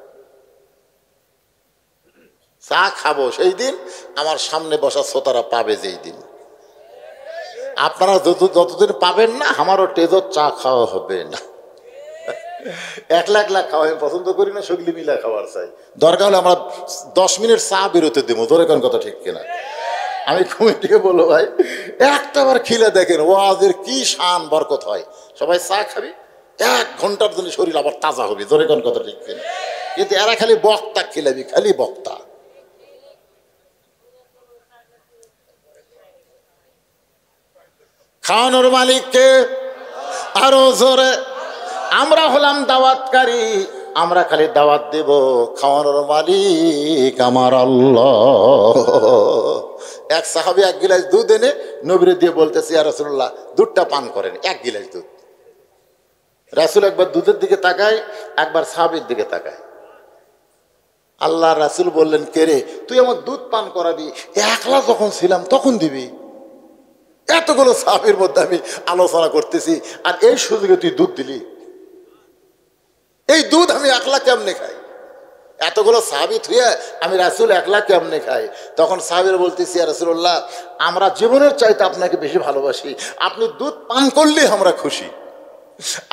চা খাবো সেই দিন আমার সামনে বসা শ্রোতারা পাবে যেই দিন। আপনারা যতদিন পাবেন না আমারও টেজর চা খাওয়া হবে না। একলা একলা খাওয়া আমি পছন্দ করি না, সগলি মিলা খাওয়ার চাই। দরকার হলে আমরা 10 মিনিট চা বেরোতে দেবো, ধরে কোন কথা ঠিক কিনা? আমি কমিটিকে বলবো, ভাই একটা বার খিলে দেখেন ওয়াজের কি শান বরকত হয়। সবাই চা খাবি, 1 ঘন্টার জন্য শরীর আবার তাজা হবে, ধরে কোন কথা ঠিক কিনা? কিন্তু এরা খালি বক্তা খিলাবি, খালি বক্তা। খাওয়ানোর মালিককে আরো জোরে। আমরা হলাম দাওয়াতকারী, আমরা খালি দাওয়াত দেব। খাওয়ানোর মালিক আমার আল্লাহ। এক সাহাবী 1 গিলাস দুধ এনে নবীরে দিয়ে বলতেছে, ইয়া রাসূলুল্লাহ দুধটা পান করেন, 1 গিলাস দুধ। রাসূল একবার দুধের দিকে তাকায়, একবার সাহাবীর দিকে তাকায়। আল্লাহ রাসূল বললেন, কে রে তুই আমার দুধ পান করাবি? একলা যখন ছিলাম তখন দিবি। এতগুলো সাহাবীর মধ্যে আমি আলোচনা করতেছি, আর এই সুযোগে তুই দুধ দিলি? এই দুধ আমি একলা কেমনে খাই? এতগুলো সাহাবী থুয়ে আমি রাসূল একলা কেমনে খাই? তখন সাহাবীরা বলতেছি, ইয়া রাসূলুল্লাহ আমরা জীবনের চাইতে আপনাকে বেশি ভালোবাসি, আপনি দুধ পান করলে আমরা খুশি।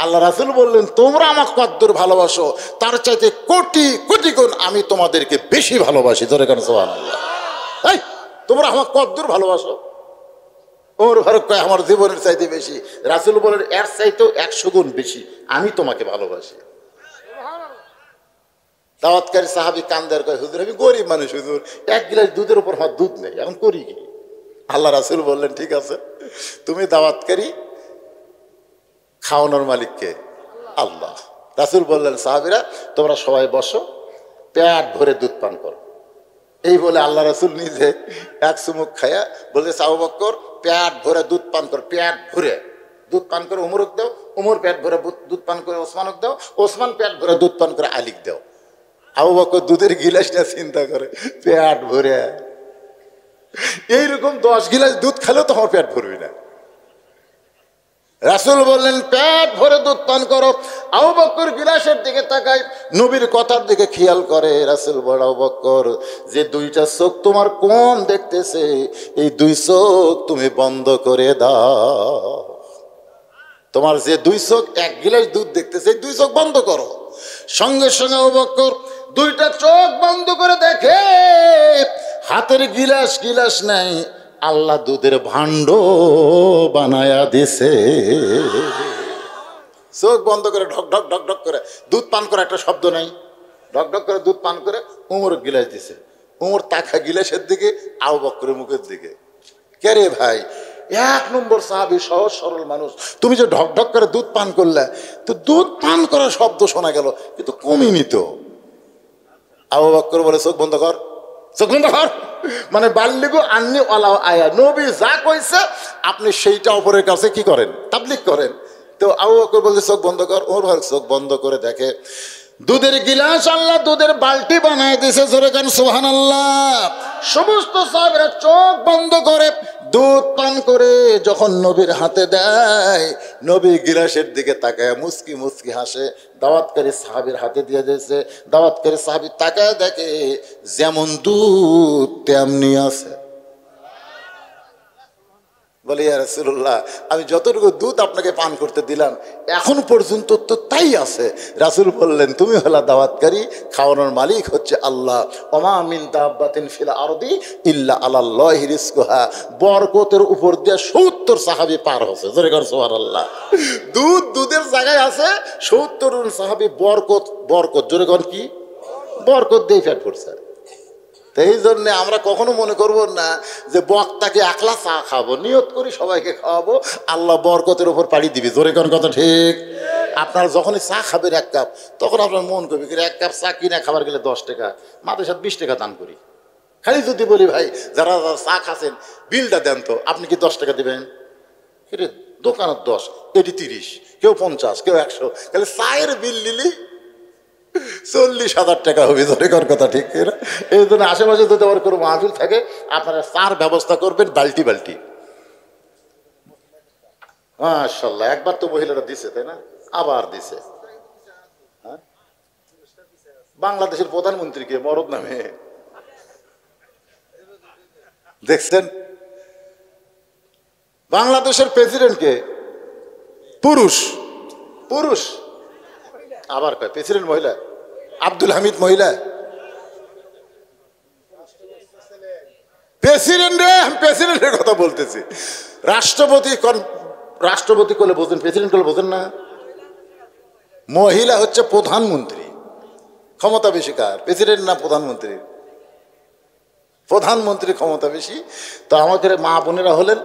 আল্লাহ রাসূল বললেন, তোমরা আমাকে কতদূর ভালোবাসো তার চাইতে কোটি কোটি গুণ আমি তোমাদেরকে বেশি ভালোবাসি। ধরে কেন সুবহানাল্লাহ। এই তোমরা আমাকে কতদূর ভালোবাসো? ওমর ফারুক কয়, আমার জীবনের চাইতে বেশি। রাসূল বলেন, এর চাইতেও 100 গুণ বেশি আমি তোমাকে ভালোবাসি। দাওয়াতকারী সাহাবী কান্দার কয়, হুজুর আমি গরিব মানুষ, হুজুর 1 গিলাস দুধের উপর আমার দুধ নেই, এখন করি কি? আল্লাহ রাসূল বললেন, ঠিক আছে তুমি দাওয়াতকারী, খাওয়ানোর মালিককে আল্লাহ। রাসূল বললেন, সাহাবীরা তোমরা সবাই বসো, পেট ভরে দুধ পান করো। এই বলে আল্লাহ রাসূল নিজে 1 চুমুক খায়া বলছে, আবু বকর পেট ভরে দুধ পান কর, পেট ভরে দুধ পান করে উমরক দাও, উমর পেট ভরে দুধ পান করে ওসমানক দাও, ওসমান পেট ভরে দুধ পান করে আলীক দাও। আবু বকর দুধের গিলাসটা চিন্তা করে পেট ভরে। এইরকম 10 গিলাস দুধ খেলেও তো আমার পেট ভরবি না। রাসূল বললেন, পেট ভরে দুধ পান করো। আবু বকর গিলাসের দিকে তাকায়, নবীর কথার দিকে খেয়াল করে। রাসূল বলে, আবু বকর যে 2টা চোখ তোমার কম দেখতেছে, এই 2 চোখ তুমি বন্ধ করে দাও। তোমার যে 2 চোখ 1 গিলাস দুধ দেখতেছে, এই 2 চোখ বন্ধ করো। সঙ্গে সঙ্গে আবু বকর 2টা চোখ বন্ধ করে দেখে হাতের গিলাস গিলাস নাই, আল্লাহ দুধের ভাণ্ড বানায়া দিছে। চোখ বন্ধ করে ঢক ঢক ঢক ঢক করে দুধ পান করে, একটা শব্দ নাই, ঢক ঢক করে দুধ পান করে উমর গিলাস দিছে। উমর তাকা গিলাসের দিকে, আবু বকরের মুখের দিকে। কে রে ভাই, 1 নম্বর সাহাবী, সহজ সরল মানুষ, তুমি যে ঢক ঢক করে দুধ পান করলে, তো দুধ পান করার শব্দ শোনা গেল কিন্তু কমিনি তো। আবু বকর বলে, চোখ বন্ধ কর। চোখ বন্ধ কর। মানে বাল্লিগু আন্নি ওয়ালা আয়া, নবী যা কইছে আপনি সেইটা অপরের কাছে কি করেন, তাবলীগ করেন। তো আবু বকর বলছে চোখ বন্ধ কর। ওর ভাই চোখ বন্ধ করে দেখে দুধের গিলাস আল্লাহ দুধের বালতি বানায় দিয়েছে, জোরে গান সুবহানাল্লাহ। সমস্ত সাহাবীরা চোখ বন্ধ করে দুধ পান করে যখন নবীর হাতে দেয়, নবী গিলাসের দিকে তাকায় মুস্কি মুস্কি হাসে। দাওয়াতকারী সাহাবীর হাতে দিয়ে দিয়েছে, দাওয়াতকারী সাহাবী তাকায় দেখে যেমন দুধ তেমনি আছে। বলে ইয়া রাসূলুল্লাহ, আমি যতটুকু দুধ আপনাকে পান করতে দিলাম এখন পর্যন্ত তো তাই আছে। রাসূল বললেন, তুমি হলা দাওয়াতকারী, খাওয়ানোর মালিক হচ্ছে আল্লাহ। ওমা মিন দাব্বাতিন ফিল আরদি ইল্লা আলাল্লাহি রিজকুহা। বরকতের উপর দিয়ে 70 সাহাবী পার হচ্ছে, জোরে কর সুবহানাল্লাহ। দুধ দুধের জায়গায় আছে, 70 জন সাহাবী বরকত বরকত, জোরে কর কি বরকত দিয়ে পেট ভরছে। এই জন্যে আমরা কখনো মনে করব না যে বক্তাকে একলা চা খাবো, নিয়ত করি সবাইকে খাওয়াবো, আল্লাহ বরকতের উপর পাড়ি দিবি, জোরে কোন কথা ঠিক। আপনারা যখনই চা খাবেন 1 কাপ, তখন আপনার মন করবে 1 কাপ চা কিনে খাবার গেলে 10 টাকা, মাদ্রাসায় 20 টাকা দান করি। খালি যদি বলি ভাই যারা চা খাচ্ছেন বিলটা দেন, তো আপনি কি 10 টাকা দেবেন? দোকানের 10, এটি 30, কেউ 50, কেউ 100, তাহলে চায়ের বিল নিলি 40,000 টাকা হবে, ধরে কর কথা ঠিক না? এই জন্য আশেপাশে যদি আবার কোনো মাহফিল থাকে আপনারা চার ব্যবস্থা করবেন বালতি বালতি। মাশাআল্লাহ, একবার তো মহিলারা দিছে, তাই না? আবার দিছে। বাংলাদেশের প্রধানমন্ত্রীকে মরদ নামে দেখছেন? বাংলাদেশের প্রেসিডেন্টকে পুরুষ, পুরুষ আবার কয় প্রেসিডেন্ট মহিলা। আব্দুল হামিদ মহিলা প্রেসিডেন্ট রে, আমি প্রেসিডেন্টের কথা বলতেছি। রাষ্ট্রপতি, রাষ্ট্রপতি করলে বোঝেন, প্রেসিডেন্ট করলে বোঝেন না। মহিলা হচ্ছে প্রধানমন্ত্রী, ক্ষমতা বেশি কার, প্রেসিডেন্ট না প্রধানমন্ত্রী? প্রধানমন্ত্রী ক্ষমতা বেশি। তো আমাদের মা বোনেরা হলেন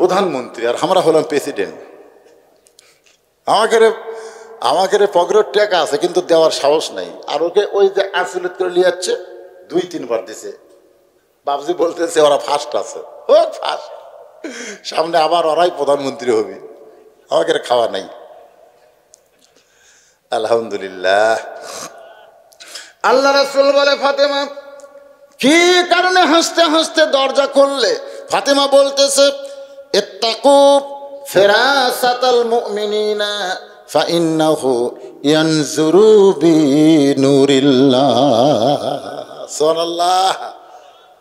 প্রধানমন্ত্রী আর আমরা হলাম প্রেসিডেন্ট। আমাকে পকেটের টাকা আছে কিন্তু দেওয়ার সাহস নাই। আর ওকে ওই যে আসিলত করে নিয়ে যাচ্ছে, 2-3 বার দিছে। বাবজি বলতেছে ওরা ফার্স্ট আছে, ও ফার্স্ট, সামনে আবার ওরাই প্রধানমন্ত্রী হবে, আমাকে খাওয়া নাই। আলহামদুলিল্লাহ। আল্লাহ রাসূল বলে, ফাতেমা কি কারণে হাসতে হাসতে দরজা খুললে? ফাতেমা বলতেছে, ইত্তাকু ফিরাসাতাল মুমিনিনা ফাইন্নাহু ইয়ানজুরু বিনুরিল্লাহ। সুবহানাল্লাহ।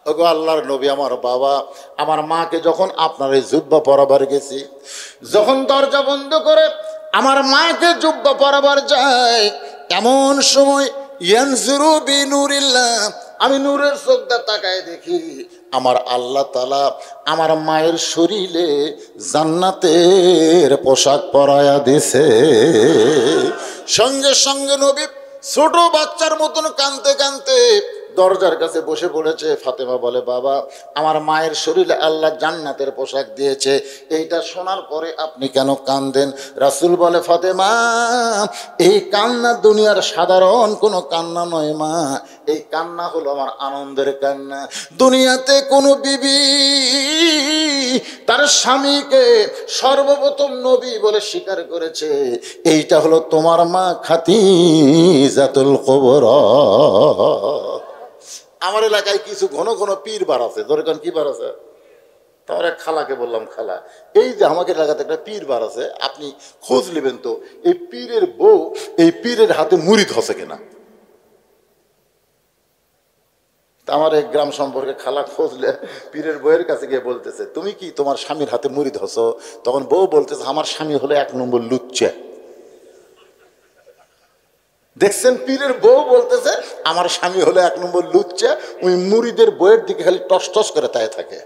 ওগো আল্লাহর নবী, আমার বাবা আমার মাকে যখন আপনার এই জুব্বা পরাবার গেছি, যখন দরজা বন্ধ করে আমার মাকে জুব্বা পরাবার যায়, এমন সময় ইয়ানজুরু বিনুরিল্লাহ, আমি নূরের চোখটা তাকায় দেখি আমার আল্লাহ তাআলা আমার মায়ের শরীরে জান্নাতের পোশাক পরায়া দিছে। সঙ্গে সঙ্গে নবী ছোট বাচ্চার মতন কাঁদতে কাঁদতে দরজার কাছে বসে পড়েছে। ফাতেমা বলে, বাবা আমার মায়ের শরীরে আল্লাহ জান্নাতের পোশাক দিয়েছে, এইটা শোনার পরে আপনি কেন কাঁদেন? রাসূল বলে, ফাতেমা এই কান্না দুনিয়ার সাধারণ কোনো কান্না নয় মা, এই কান্না হলো আমার আনন্দের কান্না। দুনিয়াতে কোনো বিবি তার স্বামীকে সর্বপ্রথম নবী বলে স্বীকার করেছে, এইটা হলো তোমার মা খাদিজাতুল কুবরা। আমার এলাকায় কিছু ঘন ঘন পীর বার আছে, ধরে কারণ কি বার আছে? তার এক খালাকে বললাম, খালা এই যে আমাকে এলাকাতে একটা পীর বার আছে, আপনি খোঁজ নেবেন তো এই পীরের বউ এই পীরের হাতে মুরিদ হসে কিনা। আমার এক গ্রাম সম্পর্কে খালা খোঁজলে পীরের বউয়ের কাছে গিয়ে বলতেছে, তুমি কি তোমার স্বামীর হাতে মুরিদ হসো? তখন বউ বলতেছে, আমার স্বামী হলো 1 নম্বর লুচ্চা। দেখছেন, পীরের বউ বলতেছে আমার স্বামী হলো 1 নম্বর লুচ্চা, ওই মুরিদের বউয়ের দিকে খালি টস টস করে তাই থাকে।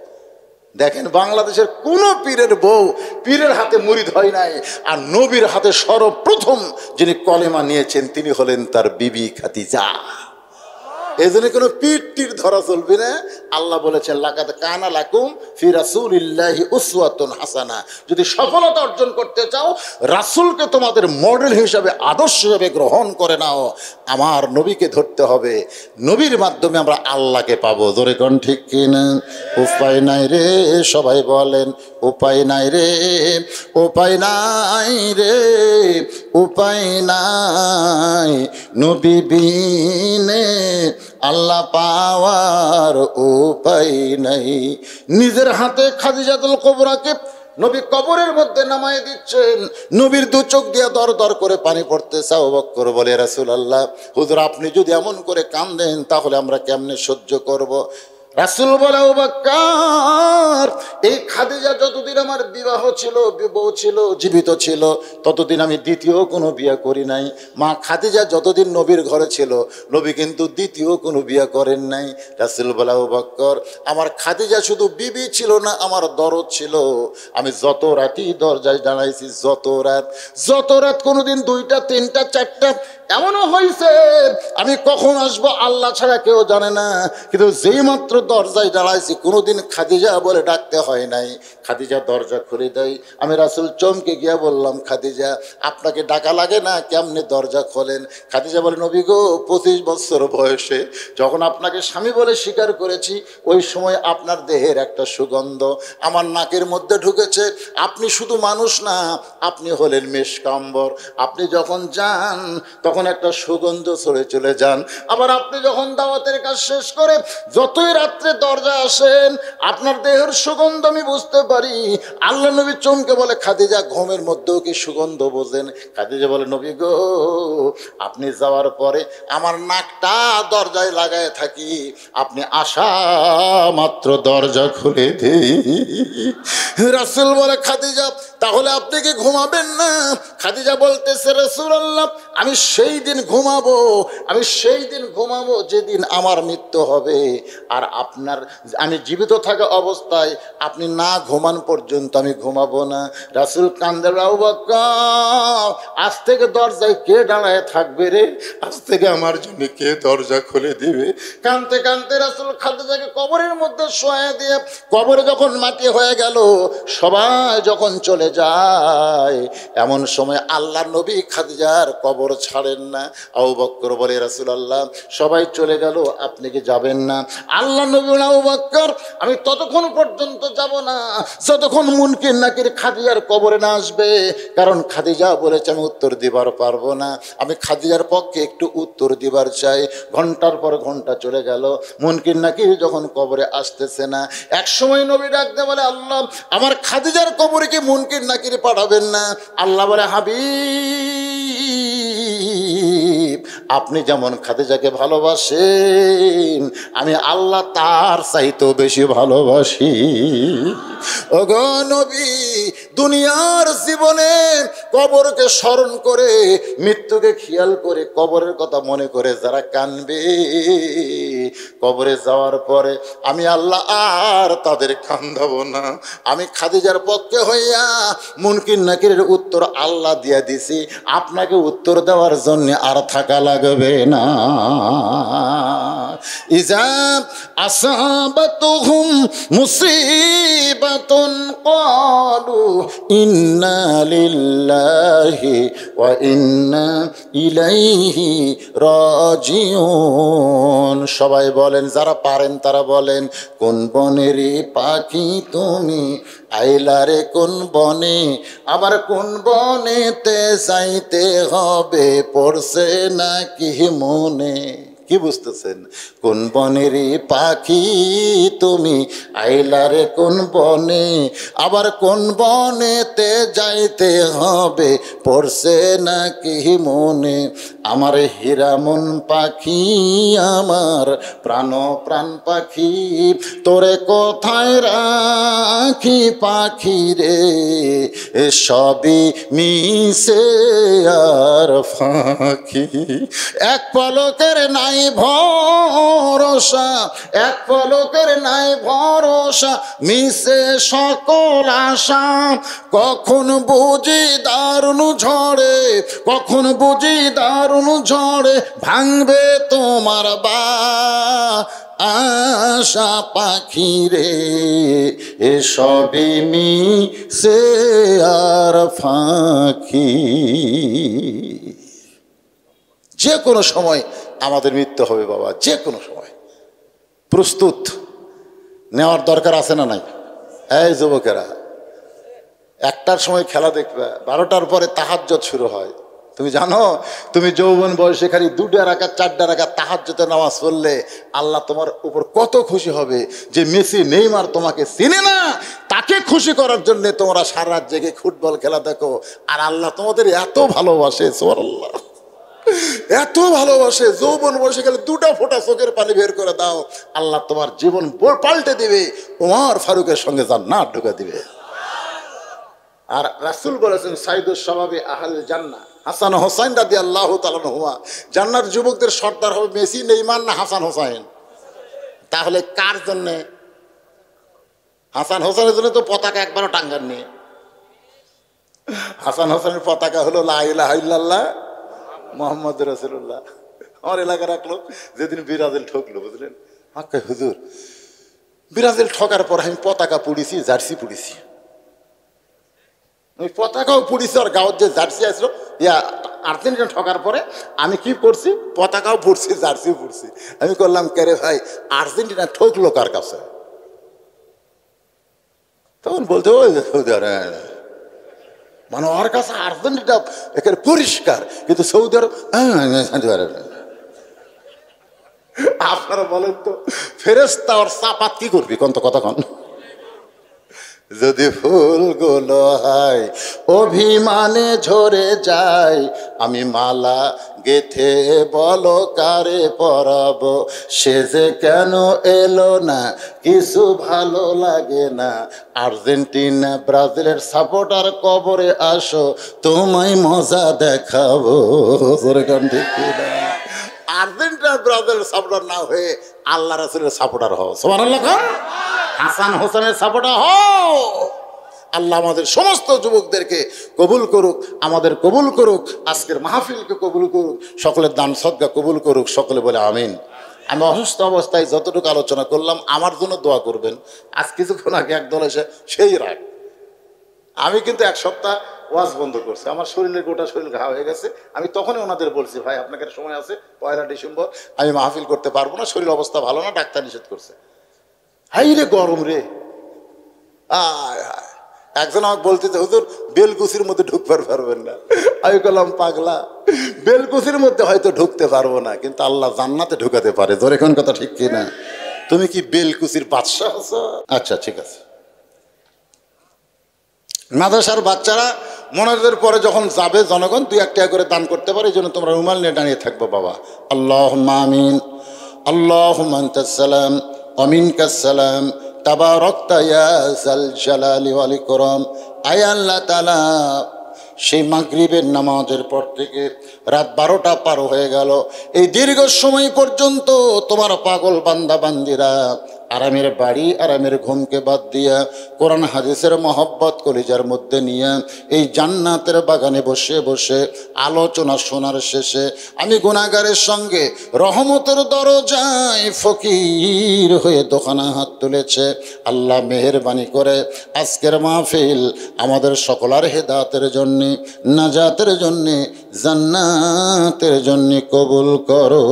দেখেন বাংলাদেশের কোন পীরের বউ পীরের হাতে মুরিদ হয় নাই, আর নবীর হাতে সর্বপ্রথম যিনি কলেমা নিয়েছেন তিনি হলেন তার বিবি খাদিজা। এই জন্য কোনো পিঠ ধরা চলবে না। আল্লাহ বলেছেন লাকাদ কানা লাকুম ফি রাসূলিল্লাহি উসওয়াতুন হাসানা। যদি সফলতা অর্জন করতে চাও, রাসূলকে তোমাদের মডেল হিসাবে, আদর্শ হিসাবে গ্রহণ করে নাও। আমার নবীকে ধরতে হবে, নবীর মাধ্যমে আমরা আল্লাহকে পাবো। জোরে কোন ঠিক কিনা? উপায় নাই রে, সবাই বলেন উপায় নাই রে, উপায় নাই রে, উপায় নাই, নবী বিনে আল্লাহ পাওয়ার উপায় নাই। নিজের হাতে খাদিজাতুল কুবরাকে নবী কবরের মধ্যে নামাই দিচ্ছেন, নবীর দু চোখ দিয়ে দর দর করে পানি পড়তেছে। আবু বকর বলে রাসূলুল্লাহ, হুজুর আপনি যদি এমন করে কাঁদেন তাহলে আমরা কেমনে সহ্য করব? রাসূল বলে আবু বকর, এই খাদিজা যতদিন আমার বিবাহ ছিল, বউ ছিল, জীবিত ছিল, ততদিন আমি দ্বিতীয় কোনো বিয়ে করি নাই। মা খাদিজা যতদিন নবীর ঘরে ছিল, নবী কিন্তু দ্বিতীয় কোনো বিয়ে করেন নাই। রাসূল বলে আবু বকর, আমার খাদিজা শুধু বিবি ছিল না, আমার দরদ ছিল। আমি যত রাতই দরজায় দাঁড়াইছি, যত রাত কোনোদিন 2টা 3টা 4টা, এমনও হয়েছে আমি কখন আসবো আল্লাহ ছাড়া কেউ জানে না, কিন্তু যেই মাত্র দরজায় দাঁড়াইছি কোনোদিন খাদিজা বলে ডাকতে হয় নাই। খাদিজা দরজা খুলে দেয়। আমি রাসূল চমকে গিয়া বললাম, খাদিজা আপনাকে ডাকা লাগে না, কেমনে দরজা খোলেন? খাদিজা বলে, নবী গো, 25 বছর বয়সে যখন আপনাকে স্বামী বলে স্বীকার করেছি, ওই সময় আপনার দেহের একটা সুগন্ধ আমার নাকের মধ্যে ঢুকেছে। আপনি শুধু মানুষ না, আপনি হলেন মেশকাম্বর। আপনি যখন যান তখন একটা সুগন্ধ ছড়ে চলে যান। আবার আপনি যখন দাওয়াতের কাজ শেষ করে যতই রাত্রে দরজা আসেন, আপনার দেহের সুগন্ধ আমি বুঝতে পারি। আল্লাহ নবী চমকে বলে, খাদিজা ঘুমের মধ্যেও কি সুগন্ধ বোঝেন? খাদিজা বলে, নবী গো, আপনি যাওয়ার পরে আমার নাকটা দরজায় লাগায় থাকি, আপনি আসা মাত্র দরজা খুলে দেই। রাসূল বলে, খাদিজা তাহলে আপনি কি ঘুমাবেন না? খাদিজা বলতেছে, রাসূলুল্লাহ আমি সেই দিন ঘুমাবো যেদিন আমার মৃত্যু হবে। আর আমি জীবিত থাকা অবস্থায় আপনি না ঘুমান পর্যন্ত আমি ঘুমাবো না। রাসূল কান্দে, আবু বকর আজ থেকে দরজায় কে দাঁড়ায় থাকবে রে? আজ থেকে আমার জন্য কে দরজা খুলে দিবে? কাঁদতে কাঁদতে রাসূল খাদিজাকে কবরের মধ্যে শোয়া দিয়ে, কবরে যখন মাটি হয়ে গেল, সবাই যখন চলে যায়, এমন সময় আল্লাহর নবী খাদিজার কবর ছাড়েন না। আবু বকর বলে, রাসূলুল্লাহ সবাই চলে গেল, আপনি কি যাবেন না? আল্লাহ নবী বলে, আবু বকর আমি ততক্ষণ পর্যন্ত যাব না যতক্ষণ মুনকির নাকির খাদিজার কবরে না আসবে। কারণ খাদিজা বলেছে আমি উত্তর দিবার পারবো না, আমি খাদিজার পক্ষে একটু উত্তর দিবার চাই। ঘন্টার পর ঘন্টা চলে গেল, মুনকির নাকির যখন কবরে আসতেছে না, এক সময় নবী ডাকতে বলে, আল্লাহ আমার খাদিজার কবরে কি মুনকির নাকির পাঠাবেন না? আল্লাহ বলে, হাবিব আপনি যেমন খাদিজাকে ভালোবাসেন, আমি আল্লাহ তার চাইতেও বেশি ভালোবাসি। ওগো নবী, দুনিয়ার জীবনে কবরকে স্মরণ করে, মৃত্যুকে খেয়াল করে, কবরের কথা মনে করে যারা কানবে, কবরে যাওয়ার পরে আমি আল্লাহ আর তাদের কান্দাবো না। আমি খাদিজার পক্ষে হইয়া মুনকির নাকিরের উত্তর আল্লাহ দিয়া দিছি, আপনাকে উত্তর দেওয়ার জন্য আর থাকা লাগবে না। ইজা আসাবাতুহুম মুসিবাতুন ক্বালু ইন্না লিল্লাহি ওয়া ইন্না ইলাইহি রাজিউন। সবাই বলেন, যারা পারেন তারা বলেন, কোন বনেরই পাখি তুমি আইলারে কোন বনে, আবার কোন বনেতে যাইতে হবে পড়ছে নাকি মনে। কি বুঝতেছেন? কোন বনেরই পাখি তুমি আইলারে কোন বনে, আবার কোন বনেতে যাইতে হবে পড়ছে নাকি মনে। আমার হীরামন পাখি, আমার প্রাণ পাখি, তোরে কোথায় রাখি পাখি রে, সবই মিশে আর ফাঁকি। এক পলকের নাই ভরসা, এক পলকের নাই ভরসা, ভরসা মিশে সকল আশা, কখন বুঝি দারুণ ঝড়ে, কখন বুঝি দারুণ ঝড়ে ভাঙবে তোমার আশা পাখি রে, এসবই মিশে আর ফাঁকি। যে কোনো সময় আমাদের মৃত্যু হবে বাবা, যে কোনো সময়। প্রস্তুত নেওয়ার দরকার আছে না নাই? এই যুবকেরা, 1টার সময় খেলা দেখবে, 12টার পরে তাহাজ্জুদ শুরু হয়। তুমি জানো, তুমি যৌবন বয়সে খালি 2টা রাকাত 4টা রাকাত তাহাজ্জুদের নামাজ পড়লে আল্লাহ তোমার উপর কত খুশি হবে। যে মেসি নেইমার তোমাকে চিনে না, তাকে খুশি করার জন্য তোমরা সারা রাত জেগে ফুটবল খেলা দেখো, আর আল্লাহ তোমাদের এত ভালোবাসে, সুবহানাল্লাহ, এত ভালোবাসে। যৌবন বয়সে গেলে 2টা ফোঁটা চোখের পানি বের করে দাও, আল্লাহ তোমার জীবন পাল্টে দিবে, ওমর ফারুকের সঙ্গে জান্নাত ঢুকে দিবে। আর রাসূল বলেছেন সাইদুস শাবাবি আহলে জান্নাহ হাসান হোসাইন রাদিয়াল্লাহু তাআলা আনহুমা, জান্নার যুবকদের সর্দার হবে মেসি নেইমার না হাসান হোসাইন? তাহলে কার জন্য? হাসান হোসেনের জন্য তো পতাকা একবারও টাঙ্গাননি। হাসান হোসেনের পতাকা হলো লা ইলাহা ইল্লাল্লাহ মুহাম্মাদুর রাসূলুল্লাহ। আমার এলাকার এক লোক যেদিন ব্রাজিল ঠকলো, বুঝলেন, আচ্ছা হুজুর, ব্রাজিল ঠকার পর আমি পতাকা পুড়িছি, জার্সি পুড়িছি, ওই পতাকাও পুড়িছি, আর গাঁৱত যে জার্সি আসলো আর্জেন্টিনা ঠকার পরে আমি কি করছি, পতাকাও পুড়ছি, জার্সিও পুড়ছি। আমি করলাম কেরে ভাই, আর্জেন্টিনা ঠকলো কার কাছে? তখন বলতে মানে ওর কাছে আর্জেন্টিনা একের পরিষ্কার, কিন্তু সৌদি আরব। আপনারা বলেন তো, ফেরেশতা ওর চাপাত কি করবি কোন তো কথা কন? যদি ফুলগুলো হয় অভিমানে ঝরে যায়, আমি মালা গেথে বলো কারে পরাবো, সে যে কেন এলো না কিছু ভালো লাগে না। আর্জেন্টিনা ব্রাজিলের সাপোর্টার কবরে আসো, তোমায় মজা দেখাবো। আর্জেন্টিনা ব্রাজিলের সাপোর্টার না হয়ে আল্লাহ রাসূলের সাপোর্টার হও। সুবহানাল্লাহ। হাসান হোসেনের সাপোর্টার হও। আল্লাহ আমাদের সমস্ত যুবকদেরকে কবুল করুক, আমাদের কবুল করুক, আজকের মাহফিলকে কবুল করুক, সকলের দান সদকা কবুল করুক, সকলে বলে আমিন। আমি অসুস্থ অবস্থায় যতটুকু আলোচনা করলাম আমার জন্য দোয়া করবেন। আজ কিছুক্ষণ আগে একদল এসে সেই রাগ, আমি কিন্তু 1 সপ্তাহ ওয়াজ বন্ধ করছি, আমার শরীরের গোটা শরীর ঘা হয়ে গেছে। আমি তখনই ওনাদের বলছি, ভাই আপনাকে সময় আছে, 1 ডিসেম্বর আমি মাহফিল করতে পারবো না, শরীর অবস্থা ভালো না, ডাক্তার নিষেধ করছে। হাই রে গরম রে। একজন আমাকে বলতেছে, হুজুর বেলকুচির মধ্যে ঢুকতে পারবেন না। আমি বললাম, পাগলা, বেলকুচির মধ্যে হয়তো ঢুকতে পারবো না, কিন্তু আল্লাহ জান্নাতে ঢুকাতে পারে। তোর এখন কথা ঠিক কিনা? তুমি কি বেলকুচির বাদশা আছো? আচ্ছা ঠিক আছে। মাদ্রাসার বাচ্চারা মনোজের পরে যখন যাবে, জনগণ 2-1 টাকা করে দান করতে পারে, এই জন্য তোমরা রুমাল নিয়ে দাঁড়িয়ে থাকবো বাবা। আল্লাহুম্মা আমিন। আল্লাহুম্মা আনতাস সালাম ওয়া মিনকাস সালাম, তাবারাকতা ইয়া যাল জালালি ওয়াল ইকরাম। আয় আল্লাহ তাআলা, সেই মাগরিবের নামাজের পর থেকে রাত 12টা পার হয়ে গেল, এই দীর্ঘ সময় পর্যন্ত তোমার পাগল বান্দা বান্দিরা আরামের বাড়ি, আরামের ঘুমকে বাদ দিয়া কোরআন হাদিসের মহব্বত কলিজার মধ্যে নিয়ে এই জান্নাতের বাগানে বসে বসে আলোচনা শোনার শেষে আমি গুনাহগারের সঙ্গে রহমতের দরজায় ফকির হয়ে দোকানে হাত তুলেছে। আল্লাহ মেহেরবানি করে আজকের মাহফিল আমাদের সকলের হেদায়েতের জন্যে, নাজাতের জন্যে, জান্নাতের জন্যে কবুল করো।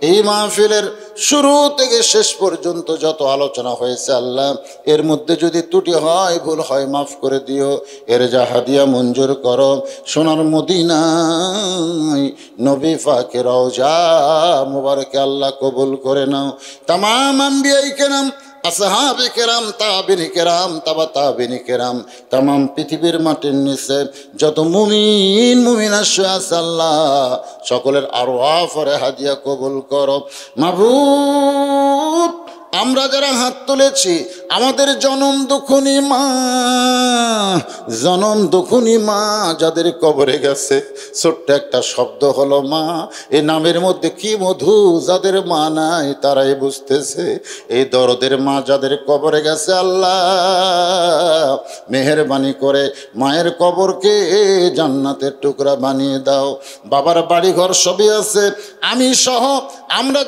এই মাহফিলের শুরু থেকে শেষ পর্যন্ত যত আলোচনা হয়েছে আল্লাহ, এর মধ্যে যদি ত্রুটি হয়, ভুল হয়, মাফ করে দিও। এর যা হাদিয়া মঞ্জুর করো, সোনার মদিনায় নবী পাকের রওজা মুবারকে আল্লাহ কবুল করে নাও। তামাম আম্বিয়ায়ে কেরাম, আসহাবে কেরাম, তাবিঈন কেরাম, তাবা তাবিঈন কেরাম, তামাম পৃথিবীর মাটির নিচে যত মুমিন মুমিনা আছে আল্লাহ, সকলের আরওয়াহ ফরে হাদিয়া কবুল করো। মাবুদ, আমরা যারা হাত তুলেছি আমাদের জনম দুঃখনী মা, জনম দুঃখনী মা যাদের কবরে গেছে, ছোট্ট একটা শব্দ হলো মা, এই নামের মধ্যে কি মধু, যাদের মা নাই তারাই বুঝতেছে। এই দরদের মা যাদের কবরে গেছে, আল্লাহ মেহেরবানি করে মায়ের কবরকে জান্নাতের টুকরা বানিয়ে দাও। বাবার বাড়ি ঘর সবই আছে, আমি সহ আমরা